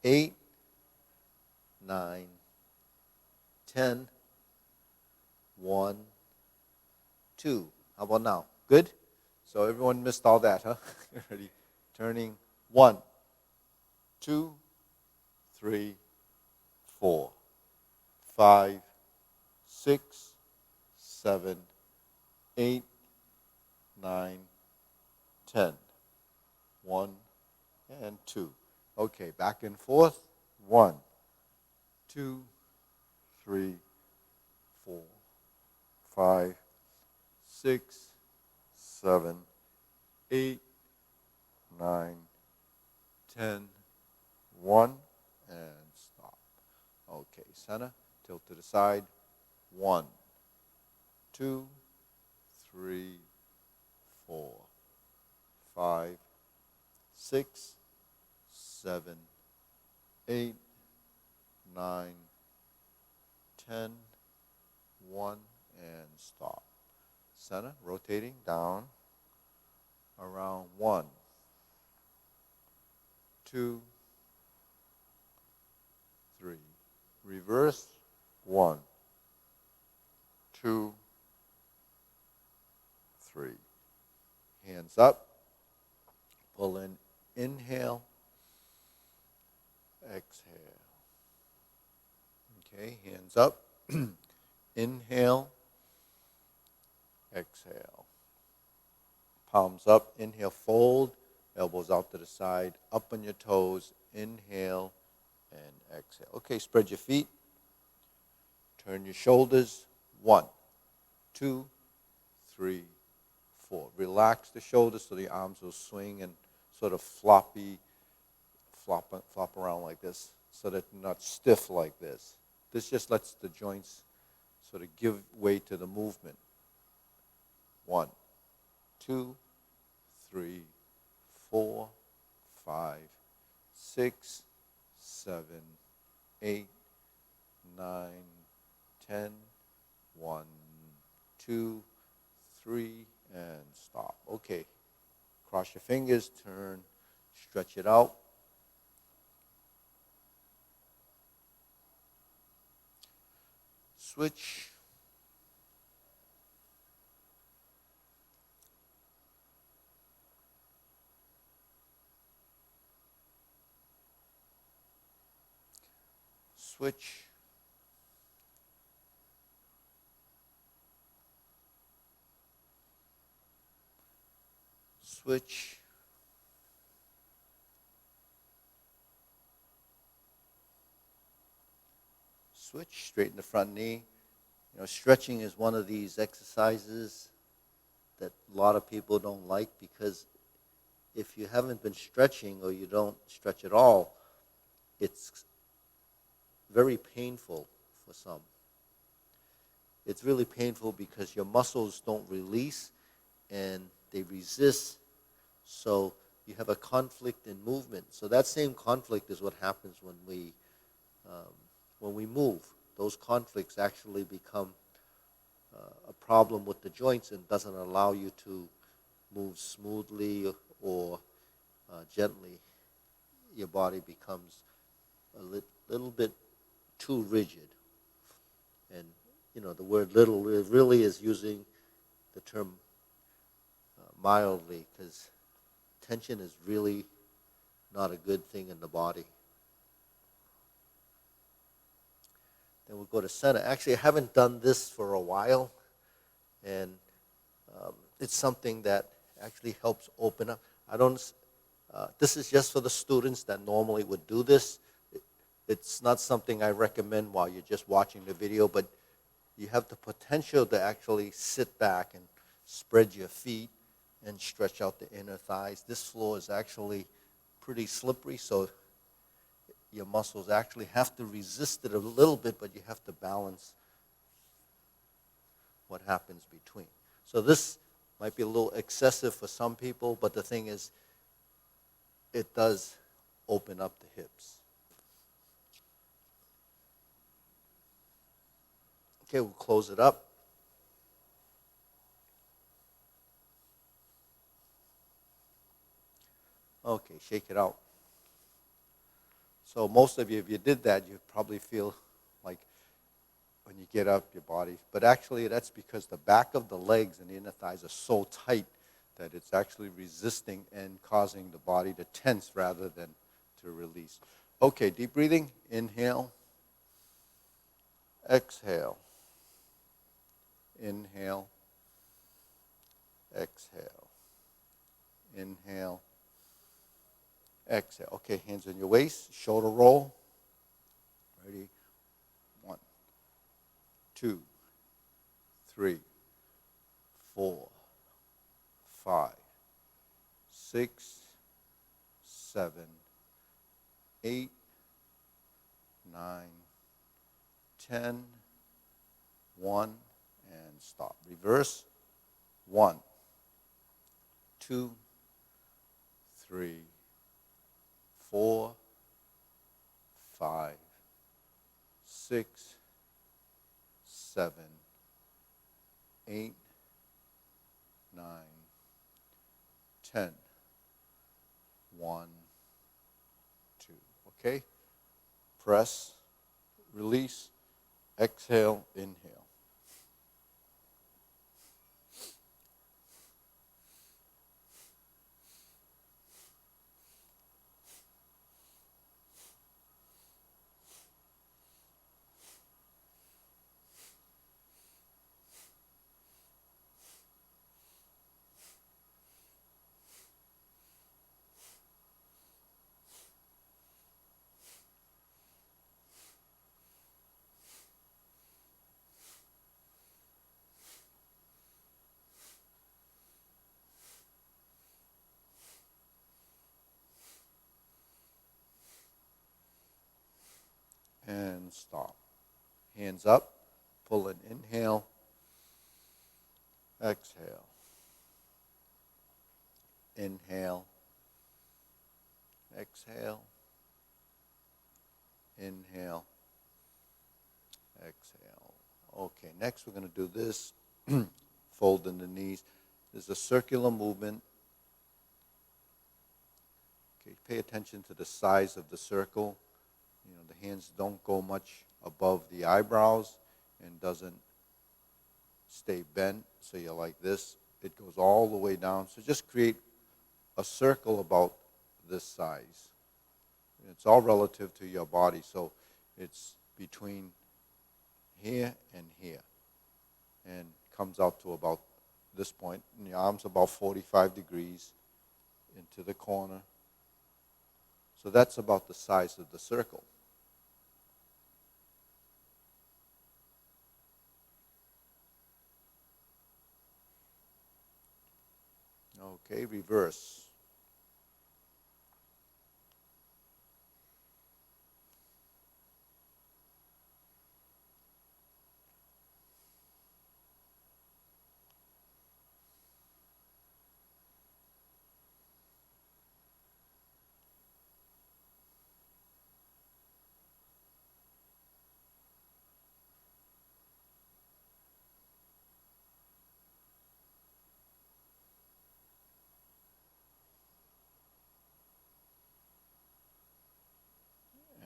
8, 9, 10, 1, 2. How about now? Good? So everyone missed all that, huh? Ready? Turning 1, 2, 3, 4, 5, 6, 7, 8, 9, 10. 1 and 2. Okay, back and forth. 1, 2, 3, 4, 5, 6, 7, 8, 9, 10, 1, and stop. Okay, center, tilt to the side. 1, 2, 3, 4, 5, 6, 7, 8, 9, 10, 1, and stop. Center, rotating down, around 1, 2, 3. Reverse, 1, 2, 3. Hands up, pull in, inhale, exhale. Okay, hands up, inhale, exhale. Palms up, inhale, fold, elbows out to the side, up on your toes, inhale, and exhale. Okay, spread your feet, turn your shoulders, 1, 2, 3, 4. Relax the shoulders so the arms will swing and sort of flop around like this so that they're not stiff like this. This just lets the joints sort of give way to the movement. 1, 2, 3, 4, 5, 6, 7, 8, 9, 10, 1, 2, 3, and stop. Okay. Cross your fingers, turn, stretch it out. Switch. Switch. Switch. Switch, straighten the front knee. You know, stretching is one of these exercises that a lot of people don't like because if you haven't been stretching or you don't stretch at all, it's very painful for some. It's really painful because your muscles don't release and they resist, so you have a conflict in movement. So that same conflict is what happens when we move. Those conflicts actually become a problem with the joints and doesn't allow you to move smoothly or gently. Your body becomes a little bit too rigid. And, you know, the word little really is using the term mildly because tension is really not a good thing in the body. Then we'll go to center. Actually, I haven't done this for a while, and it's something that actually helps open up. This is just for the students that normally would do this. It's not something I recommend while you're just watching the video, but you have the potential to actually sit back and spread your feet and stretch out the inner thighs. This floor is actually pretty slippery, so your muscles actually have to resist it a little bit, but you have to balance what happens between. So this might be a little excessive for some people, but the thing is, it does open up the hips. Okay, we'll close it up. Okay, shake it out. So most of you, if you did that, you'd probably feel like when you get up, your body. But actually, that's because the back of the legs and the inner thighs are so tight that it's actually resisting and causing the body to tense rather than to release. Okay, deep breathing. Inhale. Exhale. Inhale. Exhale. Inhale. Exhale. Okay, hands on your waist. Shoulder roll. Ready? 1, 2, 3, 4, 5, 6, 7, 8, 9, 10, 1, and stop. Reverse. 1, 2, 3, 4, 5, 6, 7, 8, 9, 10, 1, 2. Okay? Press, release, exhale, inhale. And stop. Hands up. Pull an inhale. Exhale. Inhale. Exhale. Inhale. Exhale. Okay, next we're going to do this. Folding the knees. There's a circular movement. Okay, pay attention to the size of the circle. You know, the hands don't go much above the eyebrows and doesn't stay bent, so you're like this. It goes all the way down. So just create a circle about this size. It's all relative to your body, so it's between here and here, and comes out to about this point. And your arms about 45 degrees into the corner. So that's about the size of the circle. Okay, reverse.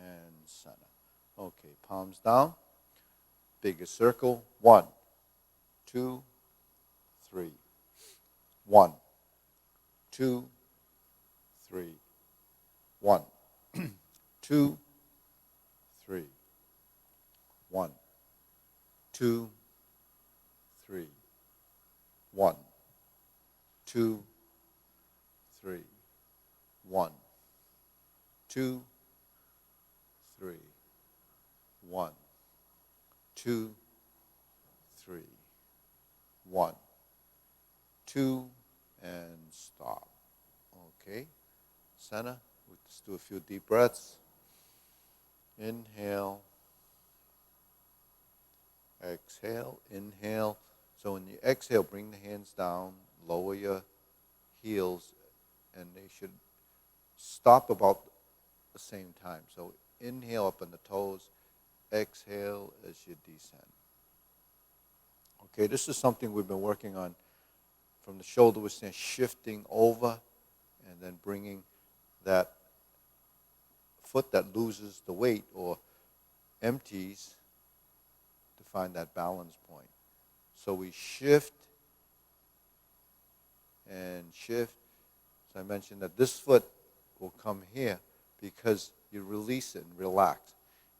And center. Okay, palms down. Bigger circle. 1, 2, 3. 1, 2, 3. 1, 2, 3. 1, 2, 3. 1, 2, 3. 1, 2, 3. 1, 2, 3. 1, 2, and stop. Okay. Center. Let's do a few deep breaths. Inhale. Exhale. Inhale. So when you exhale, bring the hands down, lower your heels, and they should stop about the same time. So inhale up on the toes, exhale as you descend. Okay, this is something we've been working on from the shoulder, we're shifting over and then bringing that foot that loses the weight or empties to find that balance point. So we shift and shift. So I mentioned that this foot will come here because you release it and relax.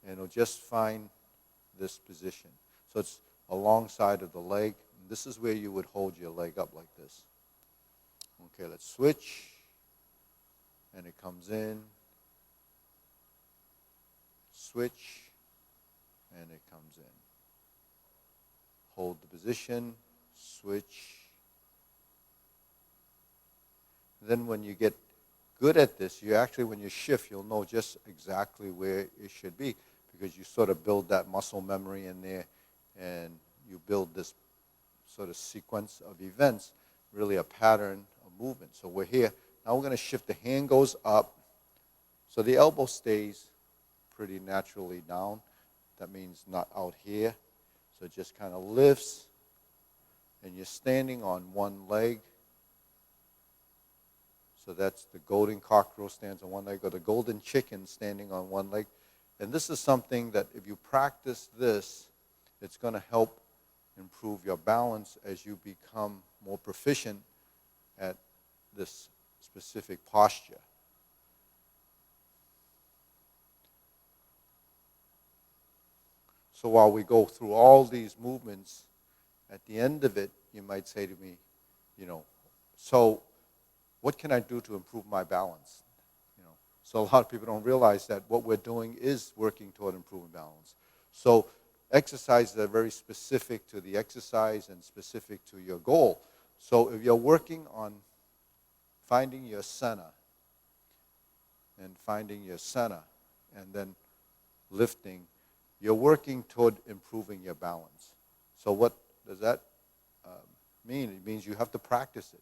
And it'll just find this position. So it's alongside of the leg. And this is where you would hold your leg up like this. Okay, let's switch. And it comes in. Switch. And it comes in. Hold the position. Switch. Then when you get good at this, you actually, when you shift, you'll know just exactly where it should be because you sort of build that muscle memory in there and you build this sort of sequence of events, really a pattern of movement. So we're here. Now we're going to shift. The hand goes up. So the elbow stays pretty naturally down. That means not out here. So it just kind of lifts and you're standing on one leg. So that's the golden cockerel stands on one leg, or the golden chicken standing on one leg. And this is something that if you practice this, it's going to help improve your balance as you become more proficient at this specific posture. So while we go through all these movements, at the end of it, you might say to me, so what can I do to improve my balance? So a lot of people don't realize that what we're doing is working toward improving balance. So exercises are very specific to the exercise and specific to your goal. So if you're working on finding your center and then lifting, you're working toward improving your balance. So what does that mean? It means you have to practice it.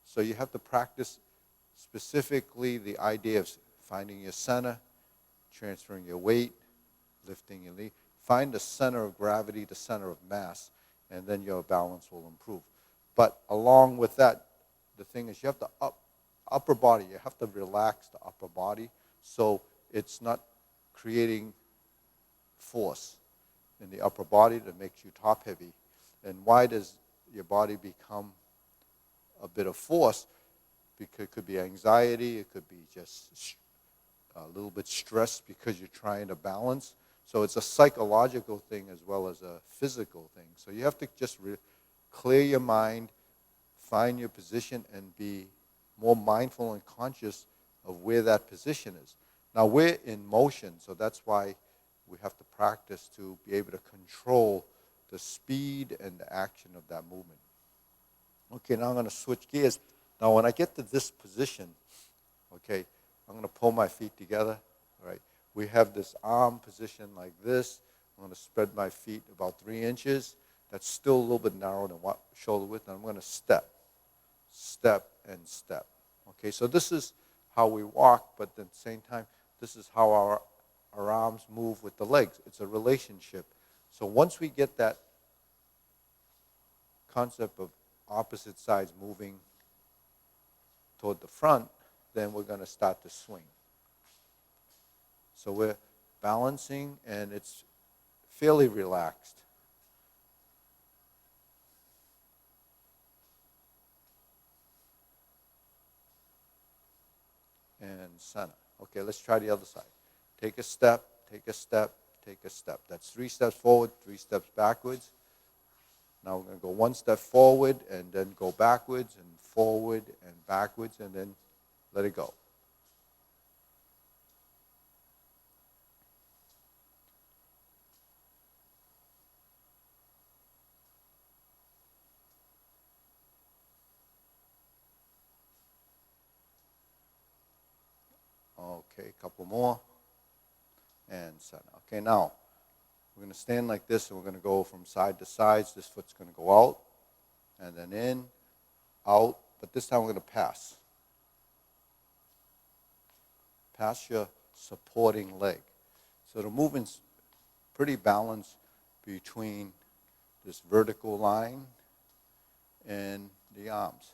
So you have to practice specifically the idea of finding your center, transferring your weight, lifting your knee. Find the center of gravity, the center of mass, and then your balance will improve. But along with that, the thing is you have to upper body. You have to relax the upper body so it's not creating force in the upper body that makes you top heavy. And why does your body become a bit of force? Because it could be anxiety, it could be just a little bit stress because you're trying to balance. So it's a psychological thing as well as a physical thing. So you have to just clear your mind, find your position, and be more mindful and conscious of where that position is. Now we're in motion, so that's why we have to practice to be able to control the speed and the action of that movement. Okay, now I'm going to switch gears. Now when I get to this position, okay, I'm going to pull my feet together. All right, we have this arm position like this. I'm going to spread my feet about 3 inches. That's still a little bit narrower than shoulder width. And I'm going to step, and step. Okay, so this is how we walk, but at the same time, this is how our arms move with the legs. It's a relationship. So once we get that concept of opposite sides moving toward the front, then we're going to start to swing. So we're balancing, and it's fairly relaxed. And center. Okay, let's try the other side. Take a step, take a step, take a step. That's 3 steps forward, 3 steps backwards. Now we're going to go 1 step forward and then go backwards and forward and backwards and then let it go. Okay, a couple more. And center. Okay, now we're going to stand like this and we're going to go from side to side. This foot's going to go out and then in, out, but this time we're going to pass. Pass your supporting leg. So the movement's pretty balanced between this vertical line and the arms.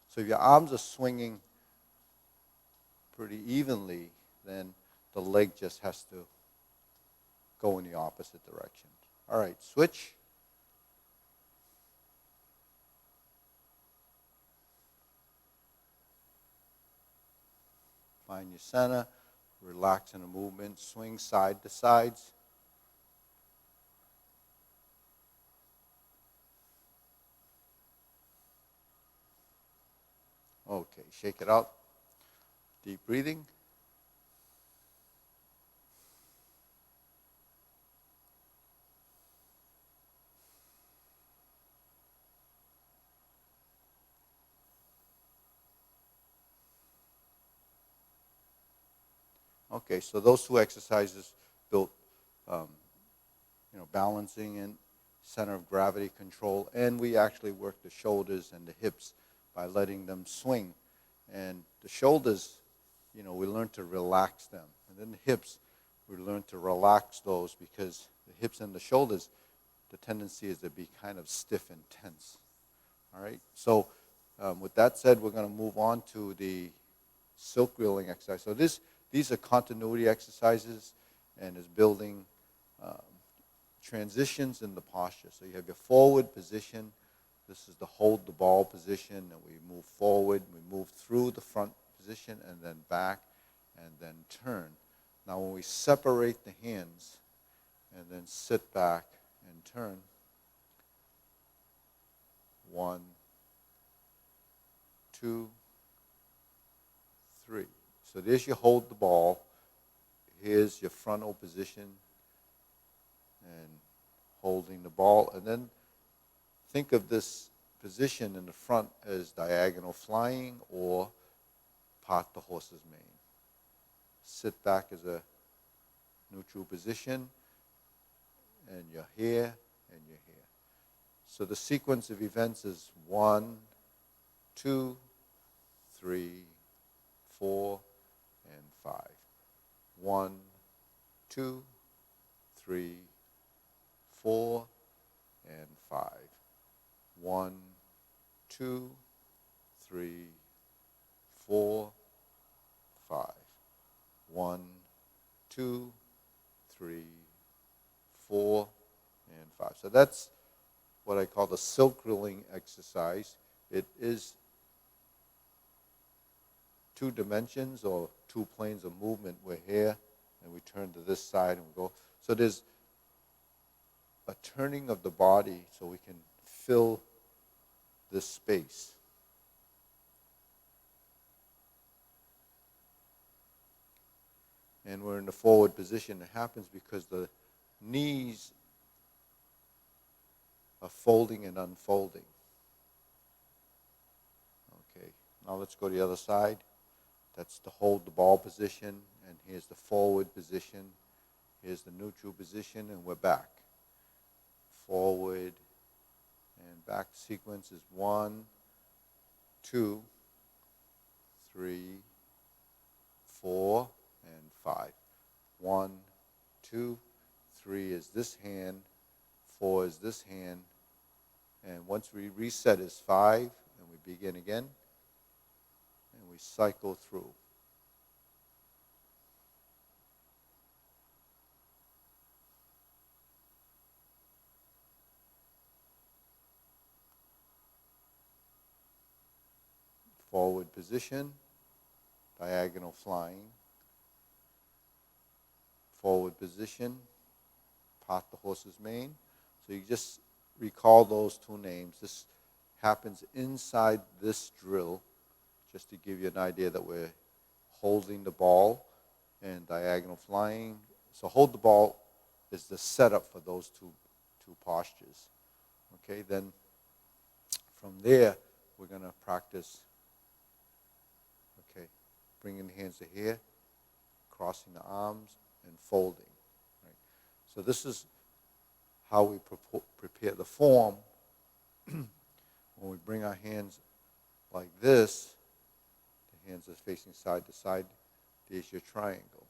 So if your arms are swinging pretty evenly, then The leg just has to go in the opposite direction. All right, switch. Find your center, relax in the movement, swing side to sides. Okay, shake it out. Deep breathing. Okay, so those two exercises built, balancing and center of gravity control, and we actually work the shoulders and the hips by letting them swing. And the shoulders, we learn to relax them. And then the hips, we learn to relax those because the hips and the shoulders, the tendency is to be kind of stiff and tense. All right, so with that said, we're going to move on to the silk reeling exercise. So these are continuity exercises and is building transitions in the posture. So you have your forward position. This is the hold the ball position, and we move forward. We move through the front position and then back and then turn. Now when we separate the hands and then sit back and turn, 1, 2, 3. So there's your hold the ball. Here's your frontal position and holding the ball. And then think of this position in the front as diagonal flying or part the horse's mane. Sit back as a neutral position, and you're here and you're here. So the sequence of events is 1, 2, 3, 4, and 5. 1, 2, 3, 4, and 5. 1, 2, 3, 4, 5. 1, 2, 3, 4, and 5. So that's what I call the silk reeling exercise. It is 2 dimensions or 2 planes of movement. We're here, and we turn to this side, and we go. So there's a turning of the body so we can fill this space. And we're in the forward position. It happens because the knees are folding and unfolding. Okay, now let's go to the other side. That's the hold the ball position, and here's the forward position. Here's the neutral position, and we're back. Forward and back sequence is 1, 2, 3, 4, and 5. 1, 2, 3 is this hand, 4 is this hand, and once we reset is 5, and we begin again, and we cycle through. Forward position, diagonal flying. Forward position, part the horse's mane. So you just recall those 2 names. This happens inside this drill, just to give you an idea that we're holding the ball and diagonal flying. So hold the ball is the setup for those two postures. Okay, then from there, we're going to practice, bringing the hands to here, crossing the arms, and folding. Right? So this is how we prepare the form. When we bring our hands like this, the hands are facing side to side, there's your triangle.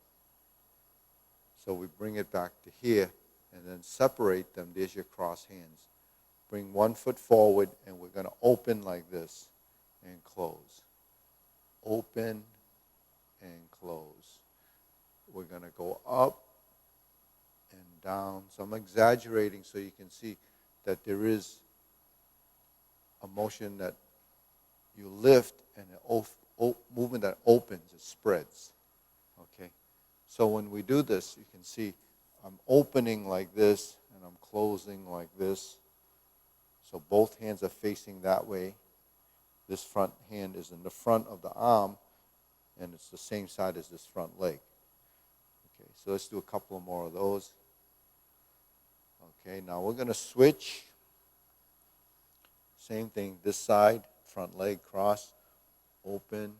So we bring it back to here, and then separate them, there's your cross hands. Bring 1 foot forward, and we're going to open like this, and close. Open and close. we're going to go up and down. So I'm exaggerating so you can see that there is a motion that you lift and an movement that opens, it spreads. Okay? So when we do this, you can see I'm opening like this and I'm closing like this. So both hands are facing that way. This front hand is in the front of the arm, and it's the same side as this front leg. Okay, so let's do a couple more of those. Okay, now we're going to switch. Same thing, this side, front leg cross, open,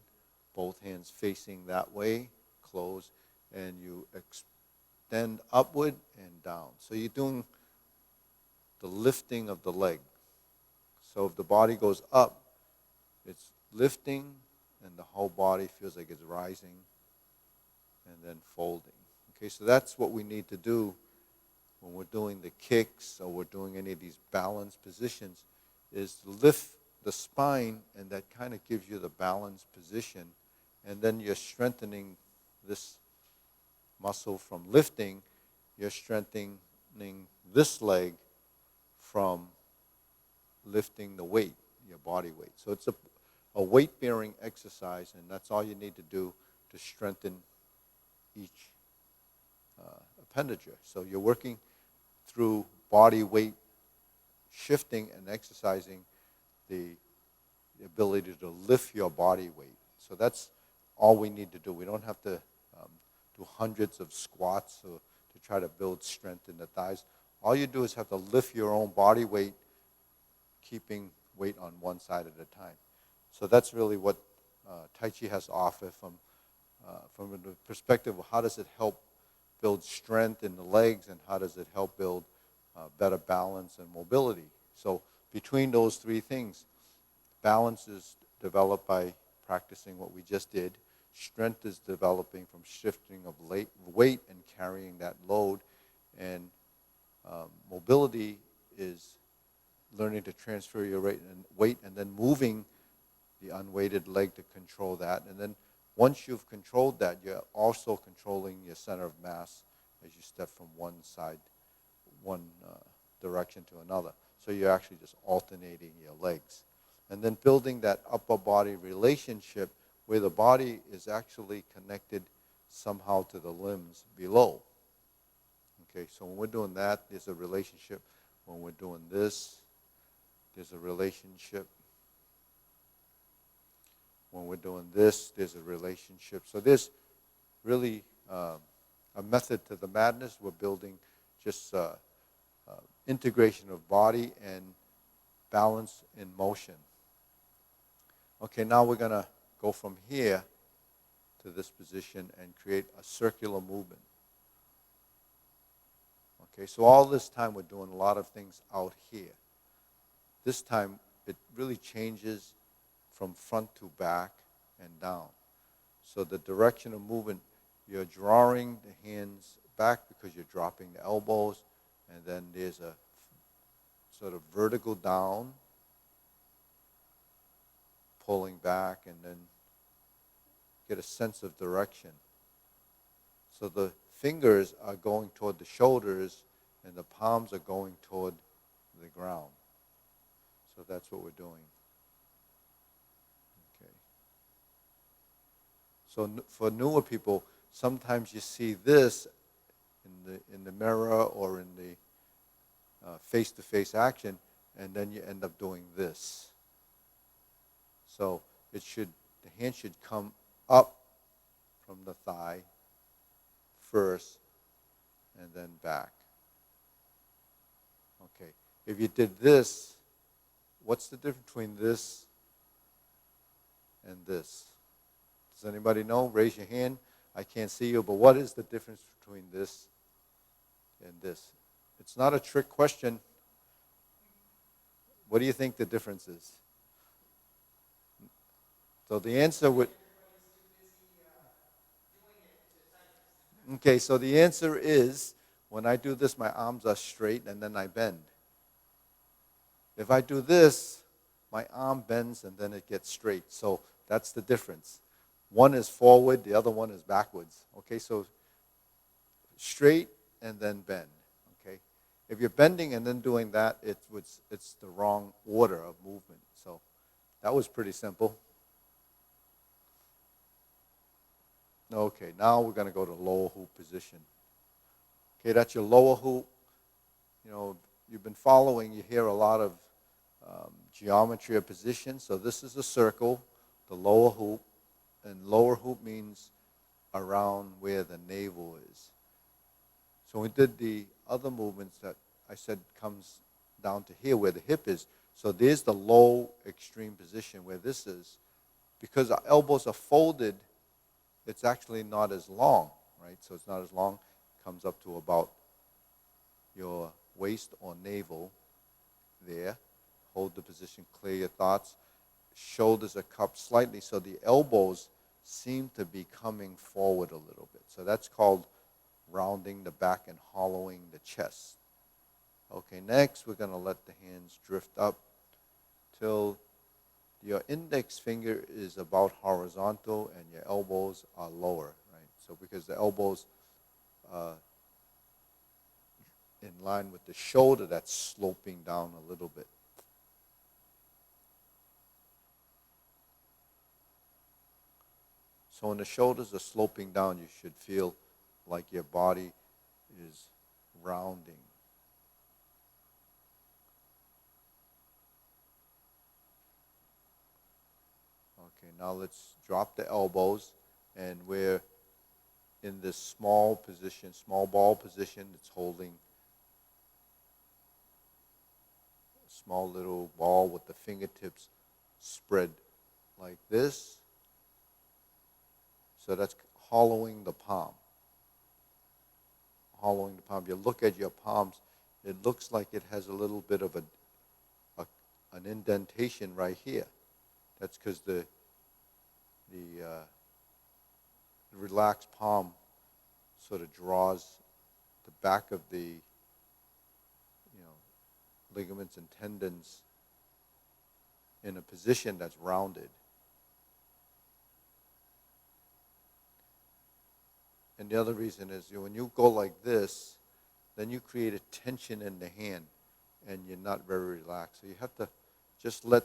both hands facing that way, close, and you extend upward and down. So you're doing the lifting of the leg. So if the body goes up, it's lifting, and the whole body feels like it's rising and then folding. Okay, so that's what we need to do when we're doing the kicks or we're doing any of these balanced positions, is to lift the spine, and that kind of gives you the balanced position. And then you're strengthening this muscle from lifting, you're strengthening this leg from lifting the weight, your body weight. So it's a weight-bearing exercise, and that's all you need to do to strengthen each appendage. So you're working through body weight shifting and exercising the ability to lift your body weight. So that's all we need to do. We don't have to do hundreds of squats to try to build strength in the thighs. All you do is have to lift your own body weight, keeping weight on one side at a time. So that's really what Tai Chi has to offer from the perspective of how does it help build strength in the legs, and how does it help build better balance and mobility. So between those three things, balance is developed by practicing what we just did. Strength is developing from shifting of weight and carrying that load. And mobility is learning to transfer your weight and then moving the unweighted leg to control that. And then once you've controlled that, you're also controlling your center of mass as you step from one side, one direction to another. So you're actually just alternating your legs. And then building that upper body relationship where the body is actually connected somehow to the limbs below. Okay, so when we're doing that, there's a relationship. When we're doing this, there's a relationship. When we're doing this, there's a relationship. So there's really a method to the madness. We're building just integration of body and balance in motion. Okay, now we're going to go from here to this position and create a circular movement. Okay, so all this time we're doing a lot of things out here. This time it really changes from front to back and down. So the direction of movement, you're drawing the hands back because you're dropping the elbows, and then there's a sort of vertical down, pulling back, and then get a sense of direction. So the fingers are going toward the shoulders, and the palms are going toward the ground. So that's what we're doing. Okay. So for newer people, sometimes you see this in the mirror or in the face-to-face action, and then you end up doing this. So the hand should come up from the thigh first and then back. Okay. If you did this, what's the difference between this and this? Does anybody know? Raise your hand. I can't see you, but what is the difference between this and this? It's not a trick question. What do you think the difference is? So the answer would... Okay, so the answer is, when I do this, my arms are straight and then I bend. If I do this, my arm bends and then it gets straight. So that's the difference. One is forward, the other one is backwards. Okay, so straight and then bend. Okay? If you're bending and then doing that, it's the wrong order of movement. So that was pretty simple. Okay, now we're going to go to lower hoop position. Okay, that's your lower hoop. You know, you've been following, you hear a lot of geometry of position. So this is a circle, the lower hoop, and lower hoop means around where the navel is. So we did the other movements that I said comes down to here where the hip is. So there's the low extreme position where this is. Because our elbows are folded, it's actually not as long, right? So it's not as long. It comes up to about your waist or navel there. Hold the position, clear your thoughts. Shoulders are cupped slightly, so the elbows seem to be coming forward a little bit. So that's called rounding the back and hollowing the chest. Okay, next we're going to let the hands drift up till your index finger is about horizontal and your elbows are lower, right? So because the elbows are in line with the shoulder, that's sloping down a little bit. So when the shoulders are sloping down, you should feel like your body is rounding. Okay, now let's drop the elbows, and we're in this small position, small ball position. It's holding a small little ball with the fingertips spread like this. So that's hollowing the palm. Hollowing the palm. You look at your palms, it looks like it has a little bit of an indentation right here. That's because the relaxed palm sort of draws the back of the ligaments and tendons in a position that's rounded. And the other reason is when you go like this, then you create a tension in the hand and you're not very relaxed. So you have to just let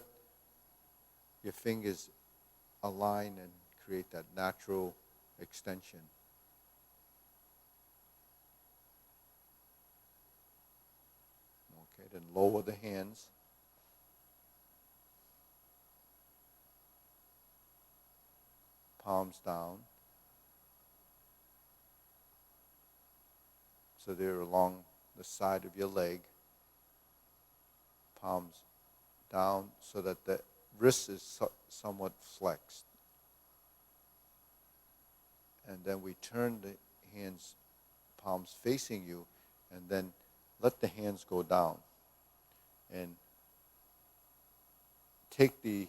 your fingers align and create that natural extension. Okay, then lower the hands. Palms down. So they're along the side of your leg. Palms down so that the wrist is somewhat flexed. And then we turn the hands, palms facing you, and then let the hands go down. And take the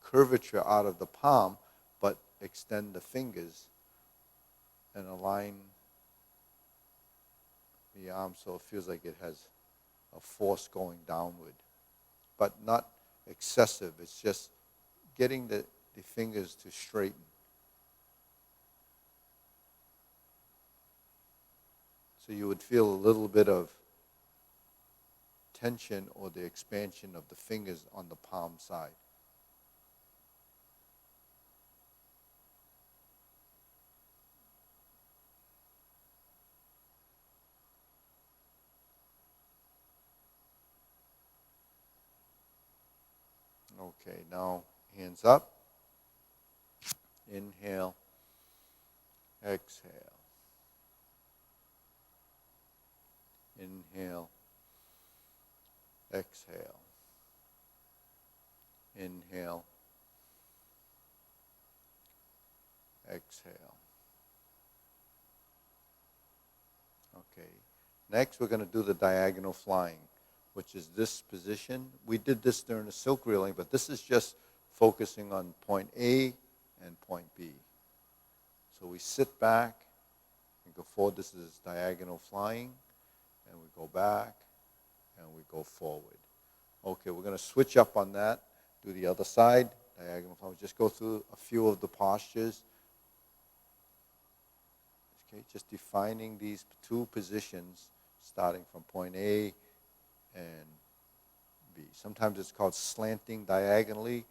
curvature out of the palm, but extend the fingers and align the arm so it feels like it has a force going downward. But not excessive. It's just getting the fingers to straighten. So you would feel a little bit of tension or the expansion of the fingers on the palm side. Okay, now hands up. Inhale. Exhale. Inhale. Exhale. Inhale. Exhale. Okay. Next, we're going to do the diagonal flying, which is this position. We did this during the silk reeling, but this is just focusing on point A and point B. So we sit back and go forward. This is diagonal flying. And we go back and we go forward. Okay, we're going to switch up on that. Do the other side, diagonal flying. Just go through a few of the postures. Okay, just defining these two positions, starting from point A and B. Sometimes it's called slanting diagonally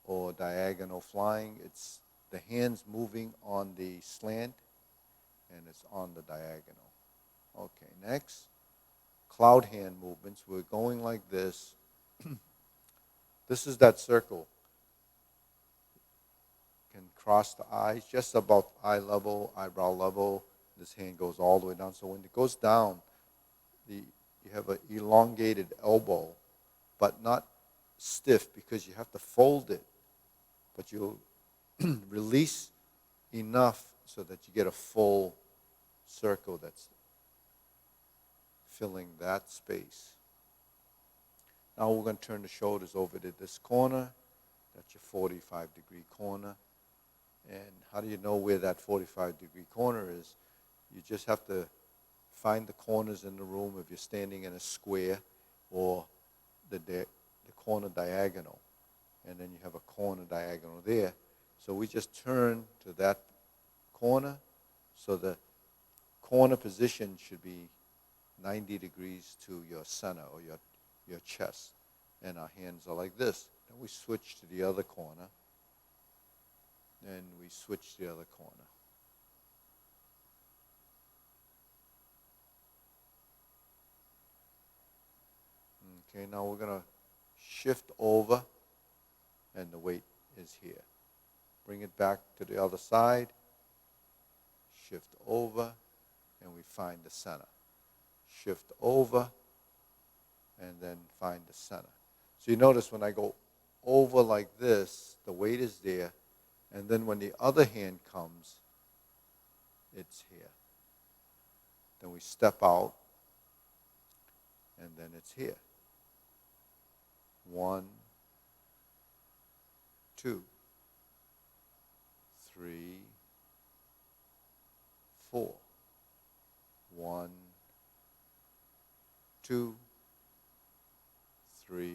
or diagonal flying. It's the hands moving on the slant and it's on the diagonal. Okay, next, cloud hand movements. We're going like this. This is that circle. Can cross the eyes just about eye level, eyebrow level. This hand goes all the way down. So when it goes down, you have an elongated elbow, but not stiff because you have to fold it. But you release enough so that you get a full circle that's filling that space. Now we're going to turn the shoulders over to this corner. That's your 45-degree corner. And how do you know where that 45-degree corner is? You just have to find the corners in the room if you're standing in a square or the corner diagonal. And then you have a corner diagonal there. So we just turn to that corner. So the corner position should be 90 degrees to your center or your chest. And our hands are like this. Then we switch to the other corner. Then we switch to the other corner. Okay, now we're going to shift over, and the weight is here. Bring it back to the other side. Shift over, and we find the center. Shift over, and then find the center. So you notice when I go over like this, the weight is there, and then when the other hand comes, it's here. Then we step out, and then it's here. 1, 2, 3, 4. 1, 2, 3,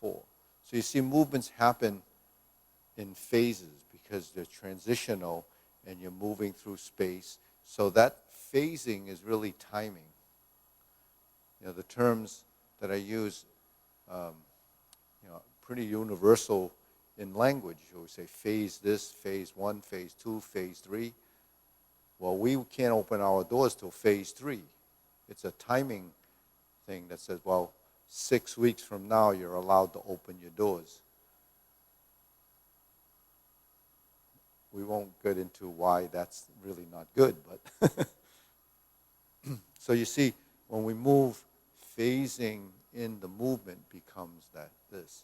4. So you see movements happen in phases because they're transitional and you're moving through space. So that phasing is really timing. You know, the terms that I use, pretty universal in language. We say phase this, phase 1, phase 2, phase 3. Well, we can't open our doors till phase 3. It's a timing thing that says, well, 6 weeks from now, you're allowed to open your doors. We won't get into why that's really not good, but so you see, when we move, phasing in the movement becomes this.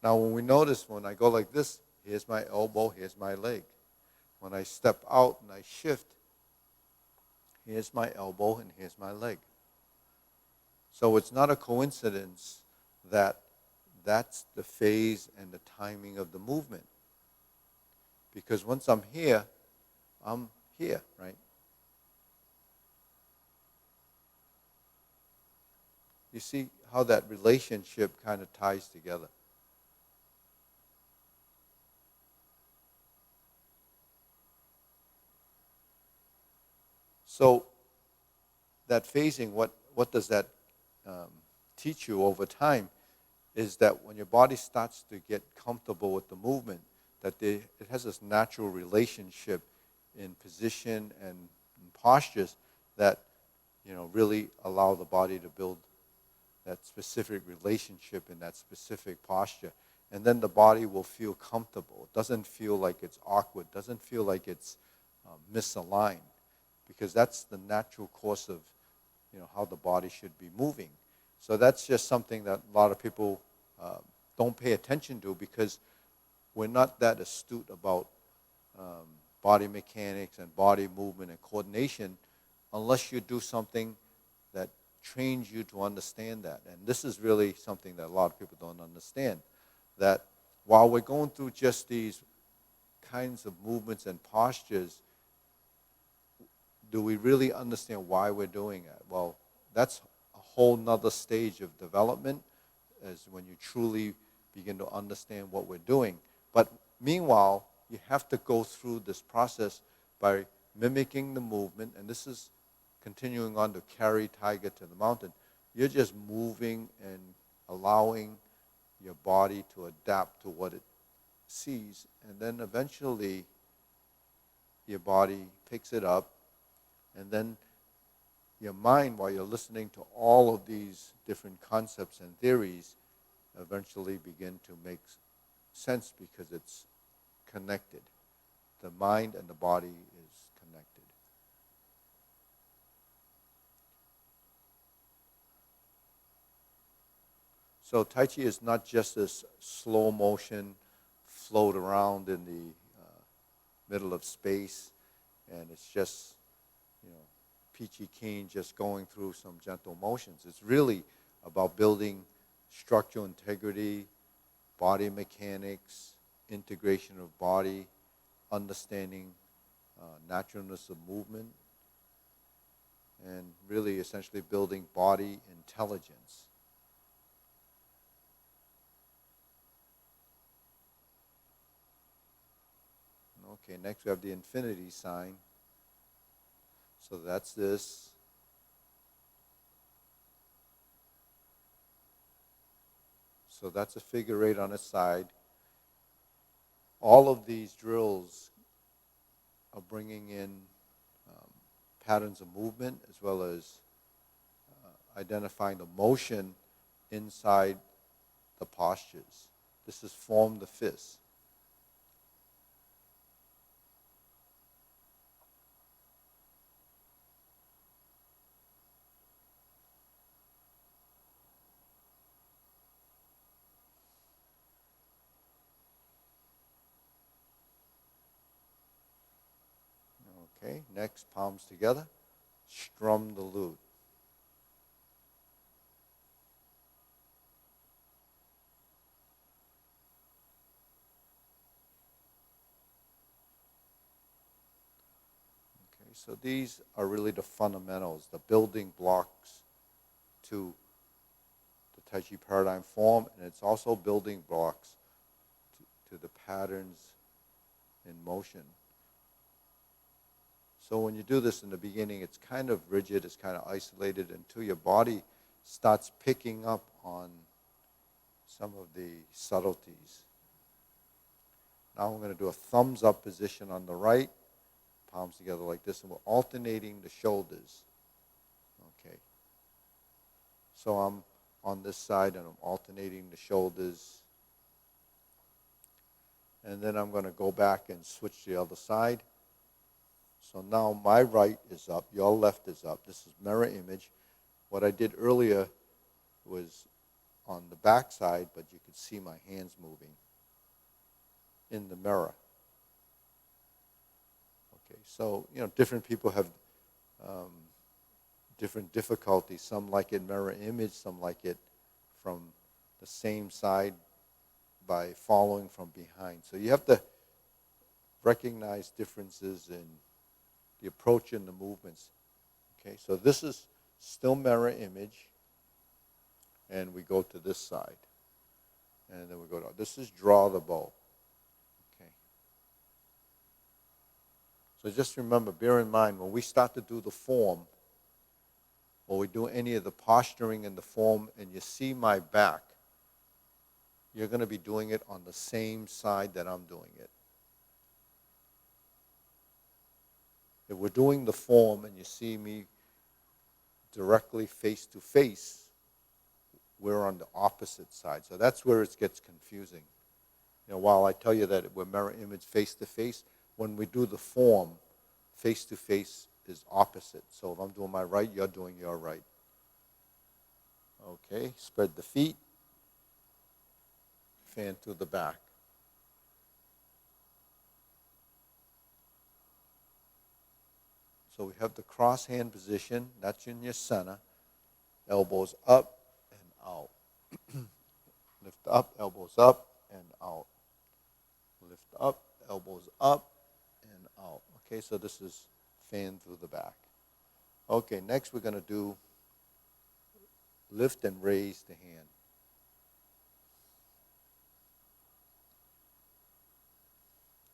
Now, when we notice, when I go like this, here's my elbow, here's my leg. When I step out and I shift, here's my elbow and here's my leg. So it's not a coincidence that that's the phase and the timing of the movement. Because once I'm here, right? You see how that relationship kind of ties together. So that phasing, what does that teach you over time is that when your body starts to get comfortable with the movement, that it has this natural relationship in position and in postures that really allow the body to build that specific relationship in that specific posture. And then the body will feel comfortable. It doesn't feel like it's awkward. It doesn't feel like it's misaligned. Because that's the natural course of how the body should be moving. So that's just something that a lot of people don't pay attention to because we're not that astute about body mechanics and body movement and coordination unless you do something that trains you to understand that. And this is really something that a lot of people don't understand, that while we're going through just these kinds of movements and postures, do we really understand why we're doing it? Well, that's a whole nother stage of development, as when you truly begin to understand what we're doing. But meanwhile, you have to go through this process by mimicking the movement, and this is continuing on to carry tiger to the mountain, you're just moving and allowing your body to adapt to what it sees, and then eventually your body picks it up, and then your mind, while you're listening to all of these different concepts and theories, eventually begin to make sense because it's connected. The mind and the body is connected. So Tai Chi is not just this slow motion, float around in the middle of space, and it's just, peachy keen, just going through some gentle motions. It's really about building structural integrity, body mechanics, integration of body, understanding naturalness of movement, and really essentially building body intelligence. Okay, next we have the infinity sign. So that's this. So that's a figure eight on its side. All of these drills are bringing in patterns of movement as well as identifying the motion inside the postures. This is form the fist. Okay, next, palms together. Strum the lute. Okay, so these are really the fundamentals, the building blocks to the Tai Chi paradigm form, and it's also building blocks to the patterns in motion. So when you do this in the beginning, it's kind of rigid, it's kind of isolated until your body starts picking up on some of the subtleties. Now I'm going to do a thumbs up position on the right, palms together like this, and we're alternating the shoulders. Okay. So I'm on this side and I'm alternating the shoulders. And then I'm going to go back and switch to the other side. So now my right is up, your left is up. This is mirror image. What I did earlier was on the back side, but you could see my hands moving in the mirror. Okay, so, different people have different difficulties. Some like it mirror image, some like it from the same side by following from behind. So you have to recognize differences in the approach and the movements. Okay, so this is still mirror image, and we go to this side. And then we go to, this is draw the bow. Okay. So just remember, bear in mind, when we start to do the form, or we do any of the posturing in the form, and you see my back, you're going to be doing it on the same side that I'm doing it. If we're doing the form and you see me directly face to face, we're on the opposite side. So that's where it gets confusing. While I tell you that we're mirror image face to face, when we do the form, face to face is opposite. So if I'm doing my right, you're doing your right. Okay, spread the feet, fan through the back. So we have the cross hand position, that's in your center. Elbows up and out. Lift up, elbows up and out. Lift up, elbows up and out. Okay, so this is fan through the back. Okay, next we're going to do lift and raise the hand.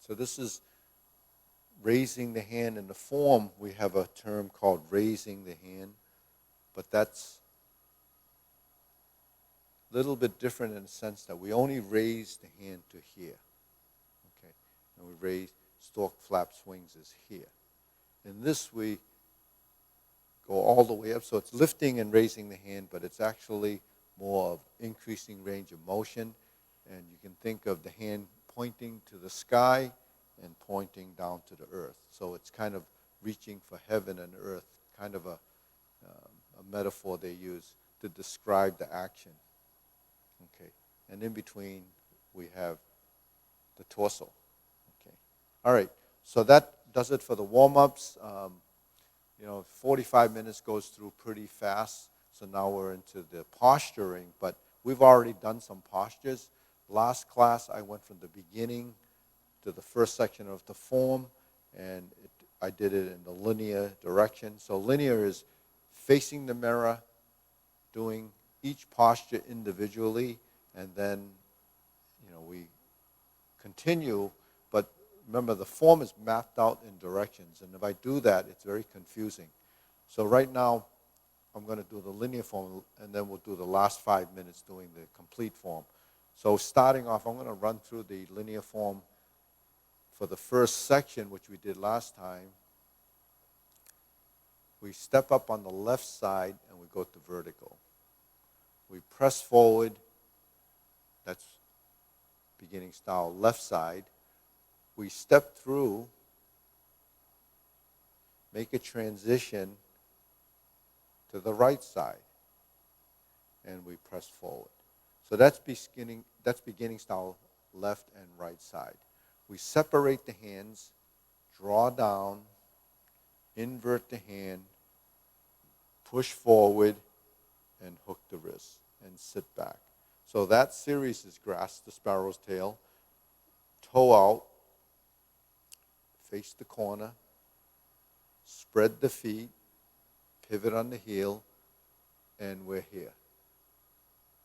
So this is raising the hand. In the form, we have a term called raising the hand, but that's a little bit different in the sense that we only raise the hand to here. Okay, and we raise stork flap swings is here. In this, we go all the way up, so it's lifting and raising the hand, but it's actually more of increasing range of motion, and you can think of the hand pointing to the sky and pointing down to the earth. So it's kind of reaching for heaven and earth, kind of a metaphor they use to describe the action. Okay, and in between we have the torso. Okay, all right. So that does it for the warm-ups. 45 minutes goes through pretty fast. So now we're into the posturing, but we've already done some postures. Last class, I went from the beginning to the first section of the form, and I did it in the linear direction. So linear is facing the mirror, doing each posture individually, and then, we continue. But remember, the form is mapped out in directions, and if I do that, it's very confusing. So right now, I'm going to do the linear form, and then we'll do the last 5 minutes doing the complete form. So starting off, I'm going to run through the linear form for the first section, which we did last time. We step up on the left side, and we go to vertical. We press forward. That's beginning style, left side. We step through, make a transition to the right side, and we press forward. So that's beginning style, left and right side. We separate the hands, draw down, invert the hand, push forward, and hook the wrist, and sit back. So that series is grasp the sparrow's tail, toe out, face the corner, spread the feet, pivot on the heel, and we're here.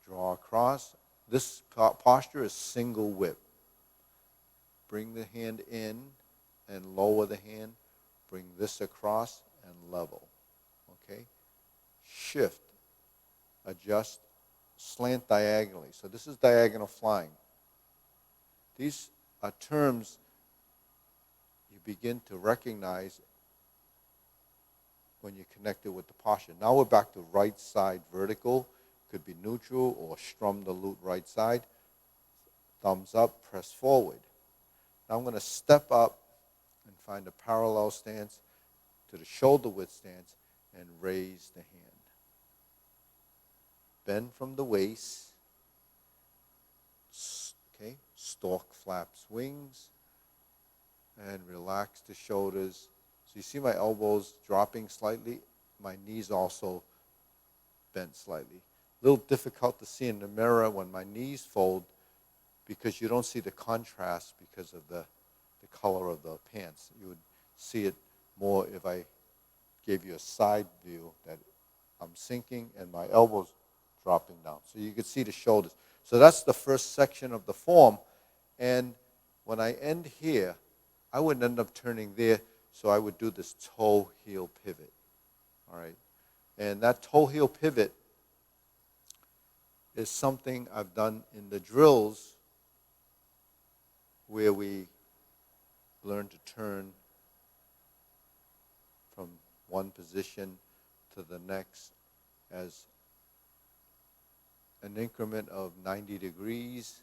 Draw across. This posture is single whip. Bring the hand in and lower the hand. Bring this across and level. Okay? Shift. Adjust. Slant diagonally. So this is diagonal flying. These are terms you begin to recognize when you connect it with the posture. Now we're back to right side vertical. Could be neutral or strum the loot right side. Thumbs up, press forward. Now I'm going to step up and find a parallel stance to the shoulder width stance and raise the hand. Bend from the waist. Okay, stork flaps wings. And relax the shoulders. So you see my elbows dropping slightly. My knees also bent slightly. A little difficult to see in the mirror when my knees fold because you don't see the contrast because of the color of the pants. You would see it more if I gave you a side view that I'm sinking and my elbows dropping down. So you could see the shoulders. So that's the first section of the form. And when I end here, I wouldn't end up turning there, so I would do this toe-heel pivot. All right? And that toe-heel pivot is something I've done in the drills where we learn to turn from one position to the next as an increment of 90 degrees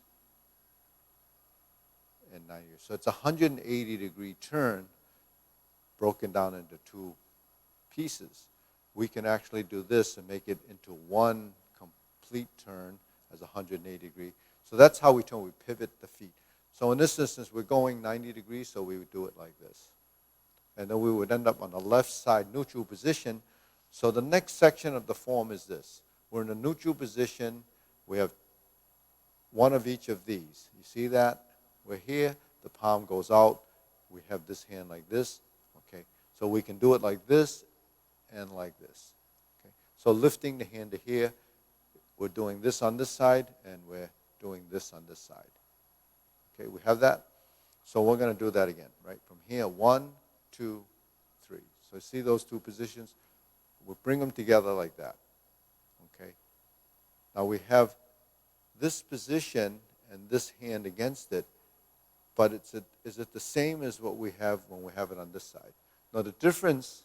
and 90. So it's a 180-degree turn broken down into two pieces. We can actually do this and make it into one complete turn as a 180 degree. So that's how we turn. We pivot the feet. So in this instance, we're going 90 degrees, so we would do it like this. And then we would end up on the left side neutral position. So the next section of the form is this. We're in a neutral position. We have one of each of these. You see that? We're here. The palm goes out. We have this hand like this. Okay. So we can do it like this and like this. Okay. So lifting the hand to here. We're doing this on this side, and we're doing this on this side. Okay, we have that? So we're going to do that again, right? From here, 1, 2, 3. So see those two positions? We'll bring them together like that. Okay? Now we have this position and this hand against it, but is it the same as what we have when we have it on this side? Now the difference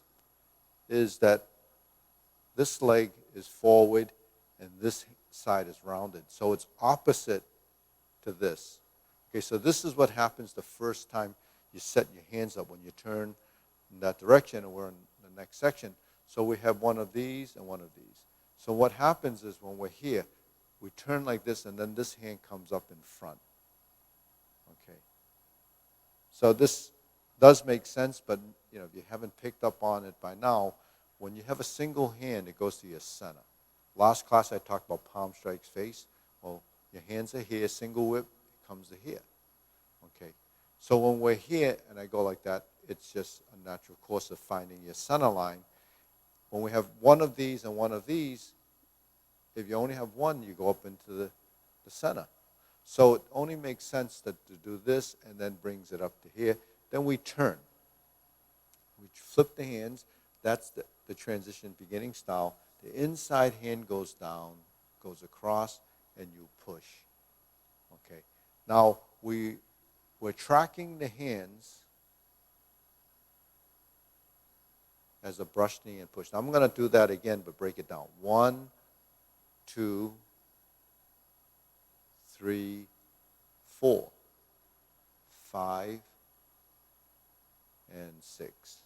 is that this leg is forward and this side is rounded. So it's opposite to this. Okay, so this is what happens the first time you set your hands up when you turn in that direction, and we're in the next section. So we have one of these and one of these. So what happens is when we're here, we turn like this, and then this hand comes up in front. Okay. So this does make sense, but if you haven't picked up on it by now, when you have a single hand, it goes to your center. Last class I talked about palm strikes face. Well, your hands are here, single whip, it comes to here. Okay. So when we're here and I go like that, it's just a natural course of finding your center line. When we have one of these and one of these, if you only have one, you go up into the center. So it only makes sense to do this and then brings it up to here. Then we turn. We flip the hands. That's the transition beginning style. The inside hand goes down, goes across, and you push. Okay. Now we're tracking the hands as a brush knee and push. Now I'm going to do that again, but break it down. 1, 2, 3, 4, 5, and 6.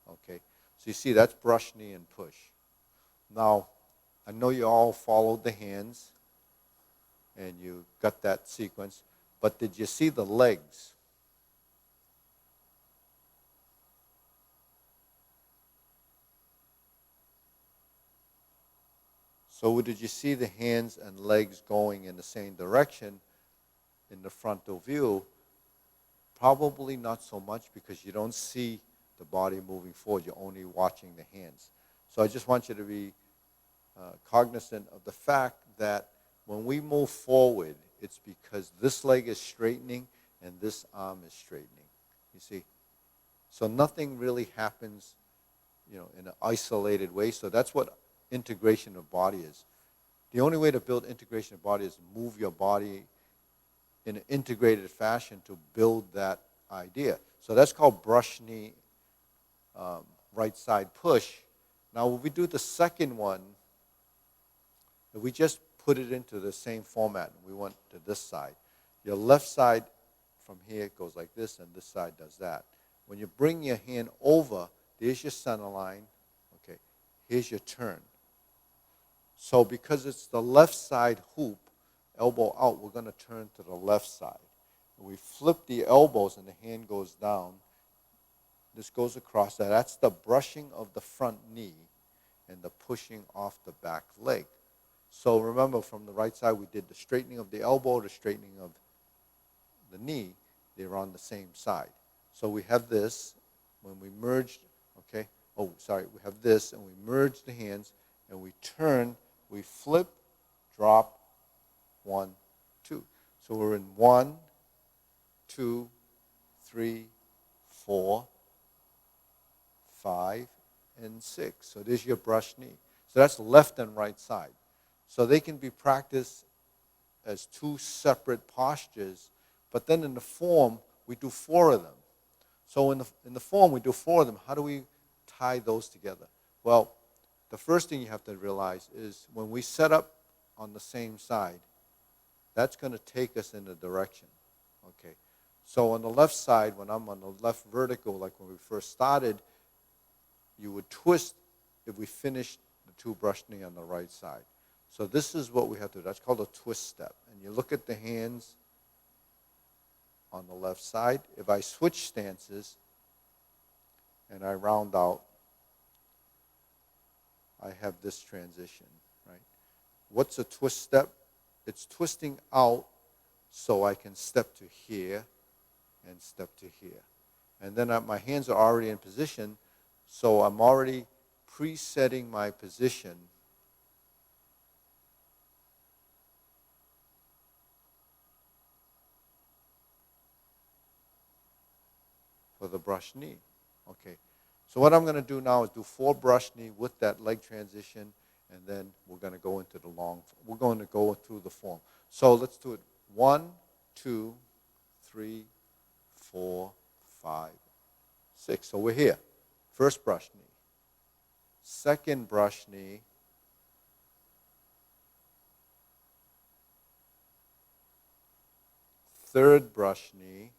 Okay. So you see, that's brush, knee, and push. Now, I know you all followed the hands, and you got that sequence, but did you see the legs? So did you see the hands and legs going in the same direction in the frontal view? Probably not so much, because you don't see the body moving forward. You're only watching the hands. So I just want you to be cognizant of the fact that when we move forward, it's because this leg is straightening and this arm is straightening. You see? So nothing really happens, in an isolated way. So that's what integration of body is. The only way to build integration of body is to move your body in an integrated fashion to build that idea. So that's called brush knee, right side push. Now when we do the second one, if we just put it into the same format, and we went to this side, your left side from here goes like this, and this side does that. When you bring your hand over, there's your center line. Okay, here's your turn. So because it's the left side hoop, elbow out, we're going to turn to the left side. And we flip the elbows and the hand goes down. This goes across. That's the brushing of the front knee and the pushing off the back leg. So remember, from the right side, we did the straightening of the elbow, the straightening of the knee. They're on the same side. So we have this. When we merged, okay, we have this, and we merge the hands, and we turn, we flip, drop, 1, 2. So we're in 1, 2, 3, 4, 5, and 6. So there's your brush knee. So that's left and right side. So they can be practiced as two separate postures, but then in the form, we do 4 of them. So in the form, we do 4 of them. How do we tie those together? Well, the first thing you have to realize is when we set up on the same side, that's going to take us in a direction. Okay. So on the left side, when I'm on the left vertical, like when we first started, you would twist if we finished the 2 brush knee on the right side. So this is what we have to do. That's called a twist step. And you look at the hands on the left side. If I switch stances and I round out, I have this transition, right? What's a twist step? It's twisting out so I can step to here and step to here. And then my hands are already in position, so I'm already presetting my position for the brush knee. Okay. So what I'm going to do now is do 4 brush knee with that leg transition, and then we're going to go into the long. We're going to go through the form. So let's do it. 1, 2, 3, 4, 5, 6. So we're here. First brush knee. Second brush knee. Third brush knee.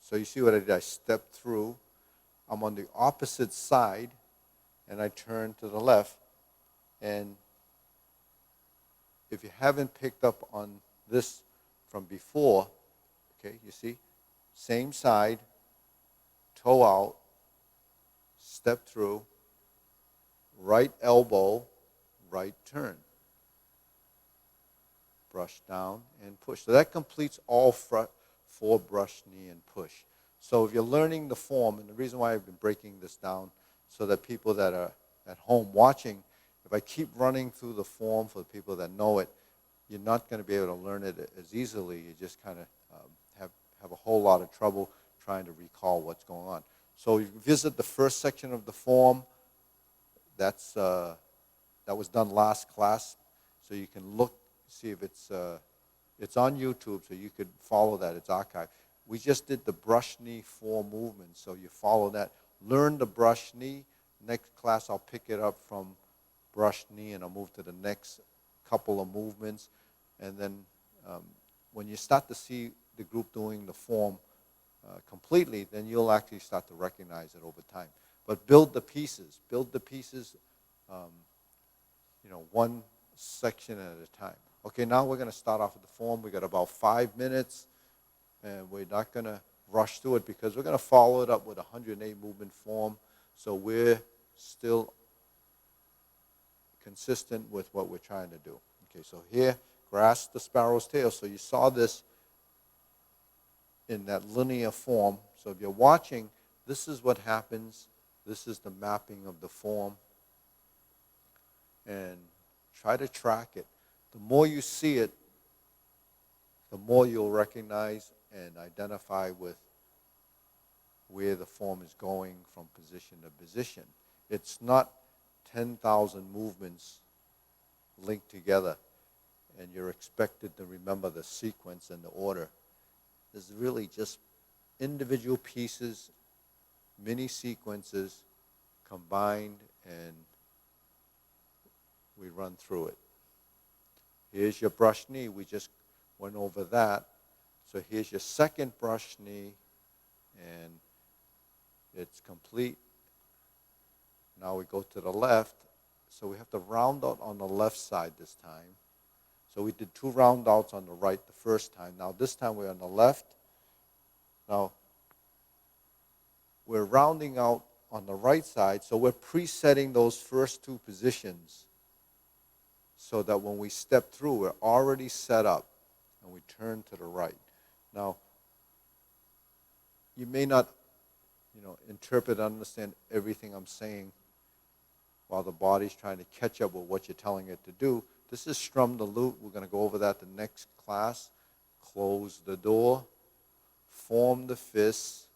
So you see what I did? I stepped through. I'm on the opposite side, and I turn to the left. And if you haven't picked up on this from before, okay, you see, same side, toe out, step through, right elbow, right turn. Brush down and push. So that completes all 4 brush, knee, and push. So if you're learning the form, and the reason why I've been breaking this down, so that people that are at home watching, if I keep running through the form for the people that know it, you're not going to be able to learn it as easily. You just kind of have a whole lot of trouble trying to recall what's going on. So you visit the first section of the form. That was done last class, so you can look, see if it's on YouTube, so you could follow that. It's archived. We just did the brush knee 4 movements, so you follow that. Learn the brush knee. Next class, I'll pick it up from brush knee, and I'll move to the next couple of movements. And then when you start to see the group doing the form completely, then you'll actually start to recognize it over time. But build the pieces. Build the pieces, one section at a time. Okay, now we're going to start off with the form. We got about 5 minutes, and we're not going to rush through it because we're going to follow it up with a 108 movement form, so we're still consistent with what we're trying to do. Okay, so here, grasp the sparrow's tail. So you saw this in that linear form. So if you're watching, this is what happens. This is the mapping of the form. And try to track it. The more you see it, the more you'll recognize and identify with where the form is going from position to position. It's not 10,000 movements linked together, and you're expected to remember the sequence and the order. There's really just individual pieces, mini sequences combined, and we run through it. Here's your brush knee. We just went over that. So here's your second brush knee, and it's complete. Now we go to the left. So we have to round out on the left side this time. So we did 2 round outs on the right the first time. Now this time we're on the left. Now we're rounding out on the right side, so we're presetting those first 2 positions so that when we step through, we're already set up, and we turn to the right. Now, you may not, interpret and understand everything I'm saying while the body's trying to catch up with what you're telling it to do. This is strum the loop. We're going to go over that the next class. Close the door, form the fist,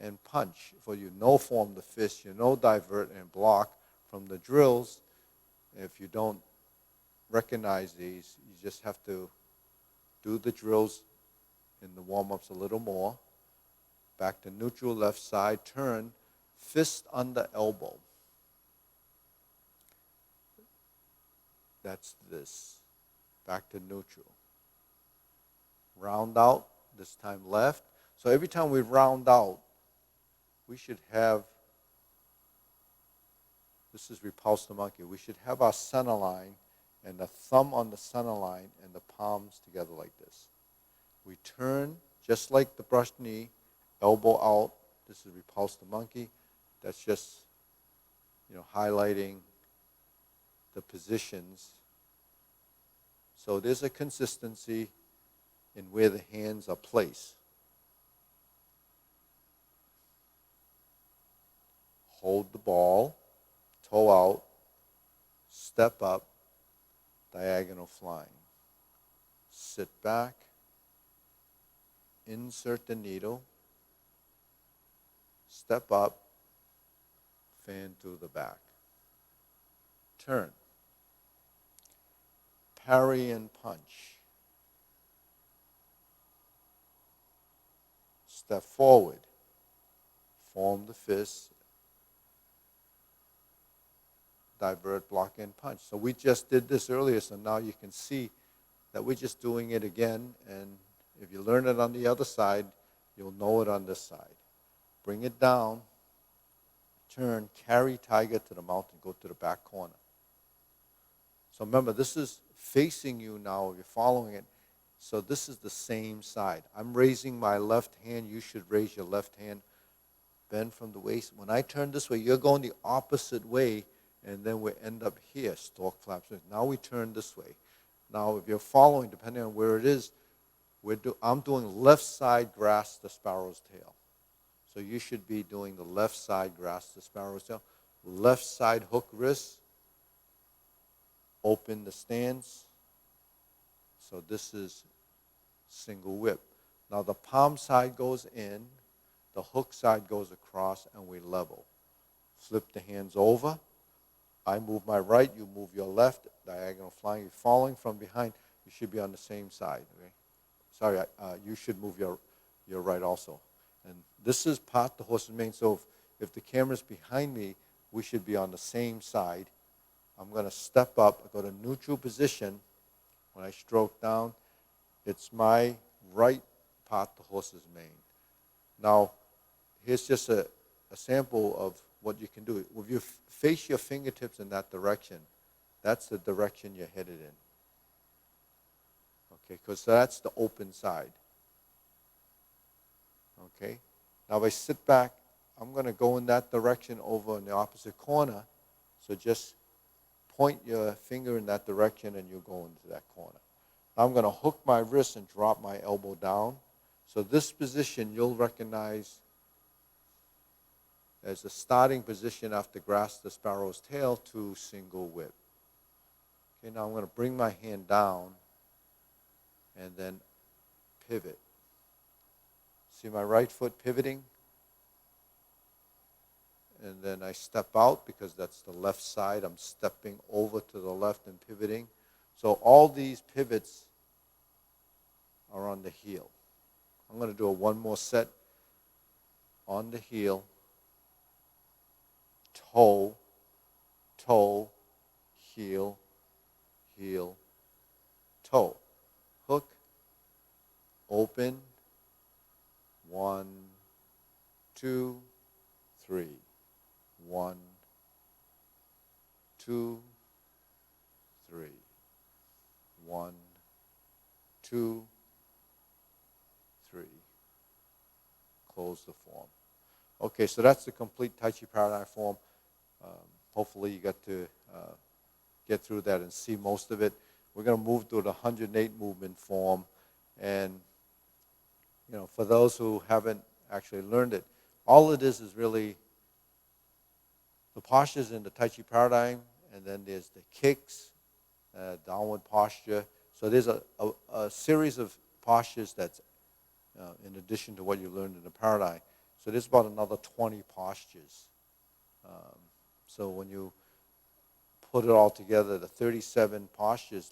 and punch. For you know form the fist, you know divert and block from the drills. If you don't recognize these, you just have to do the drills in the warm-ups a little more. Back to neutral, left side, turn, fist under elbow. That's this. Back to neutral. Round out, this time left. So every time we round out, we should have, this is repulse the monkey, we should have our center line and the thumb on the center line and the palms together like this. We turn just like the brushed knee, elbow out. This is repulse the monkey. That's just, highlighting the positions. So there's a consistency in where the hands are placed. Hold the ball, toe out, step up, diagonal flying. Sit back, insert the needle, step up, fan to the back. Turn. Parry and punch. Step forward. Form the fist. Divert, block, and punch. So we just did this earlier, so now you can see that we're just doing it again, and if you learn it on the other side, you'll know it on this side. Bring it down, turn, carry tiger to the mouth, and go to the back corner. So remember, this is facing you now, if you're following it, so this is the same side. I'm raising my left hand, you should raise your left hand, bend from the waist. When I turn this way, you're going the opposite way, and then we end up here, stork flaps. Now we turn this way. Now, if you're following, depending on where it is, I'm doing left side grasp the sparrow's tail. So you should be doing the left side grasp the sparrow's tail. Left side hook wrist. Open the stance. So this is single whip. Now the palm side goes in, the hook side goes across, and we level. Flip the hands over. I move my right, you move your left, diagonal flying. You're falling from behind, you should be on the same side. Okay? Sorry, you should move your right also. And this is part the horse's mane, so if the camera's behind me, we should be on the same side. I'm going to step up, I go to neutral position. When I stroke down, it's my right part the horse's mane. Now, here's just a sample of what you can do. If you face your fingertips in that direction, that's the direction you're headed in. Okay, because that's the open side. Okay, now if I sit back, I'm going to go in that direction over in the opposite corner. So just point your finger in that direction and you'll go into that corner. Now I'm going to hook my wrist and drop my elbow down. So this position you'll recognize as the starting position after grasp the sparrow's tail to single whip. Okay, now I'm going to bring my hand down and then pivot. See my right foot pivoting? And then I step out because that's the left side. I'm stepping over to the left and pivoting. So all these pivots are on the heel. I'm going to do one more set on the heel. Toe, toe, heel, heel, toe. Hook, open, 1, 2, 3. 1, 2, 3. 1, 2, 3. Close the form. Okay, so that's the complete Tai Chi Paradigm form. Hopefully you got to get through that and see most of it. We're going to move to the 108 movement form. And, you know, for those who haven't actually learned it, all it is really the postures in the Tai Chi Paradigm, and then there's the kicks, downward posture. So there's a series of postures that's in addition to what you learned in the paradigm. So there's about another 20 postures. So when you put it all together, the 37 postures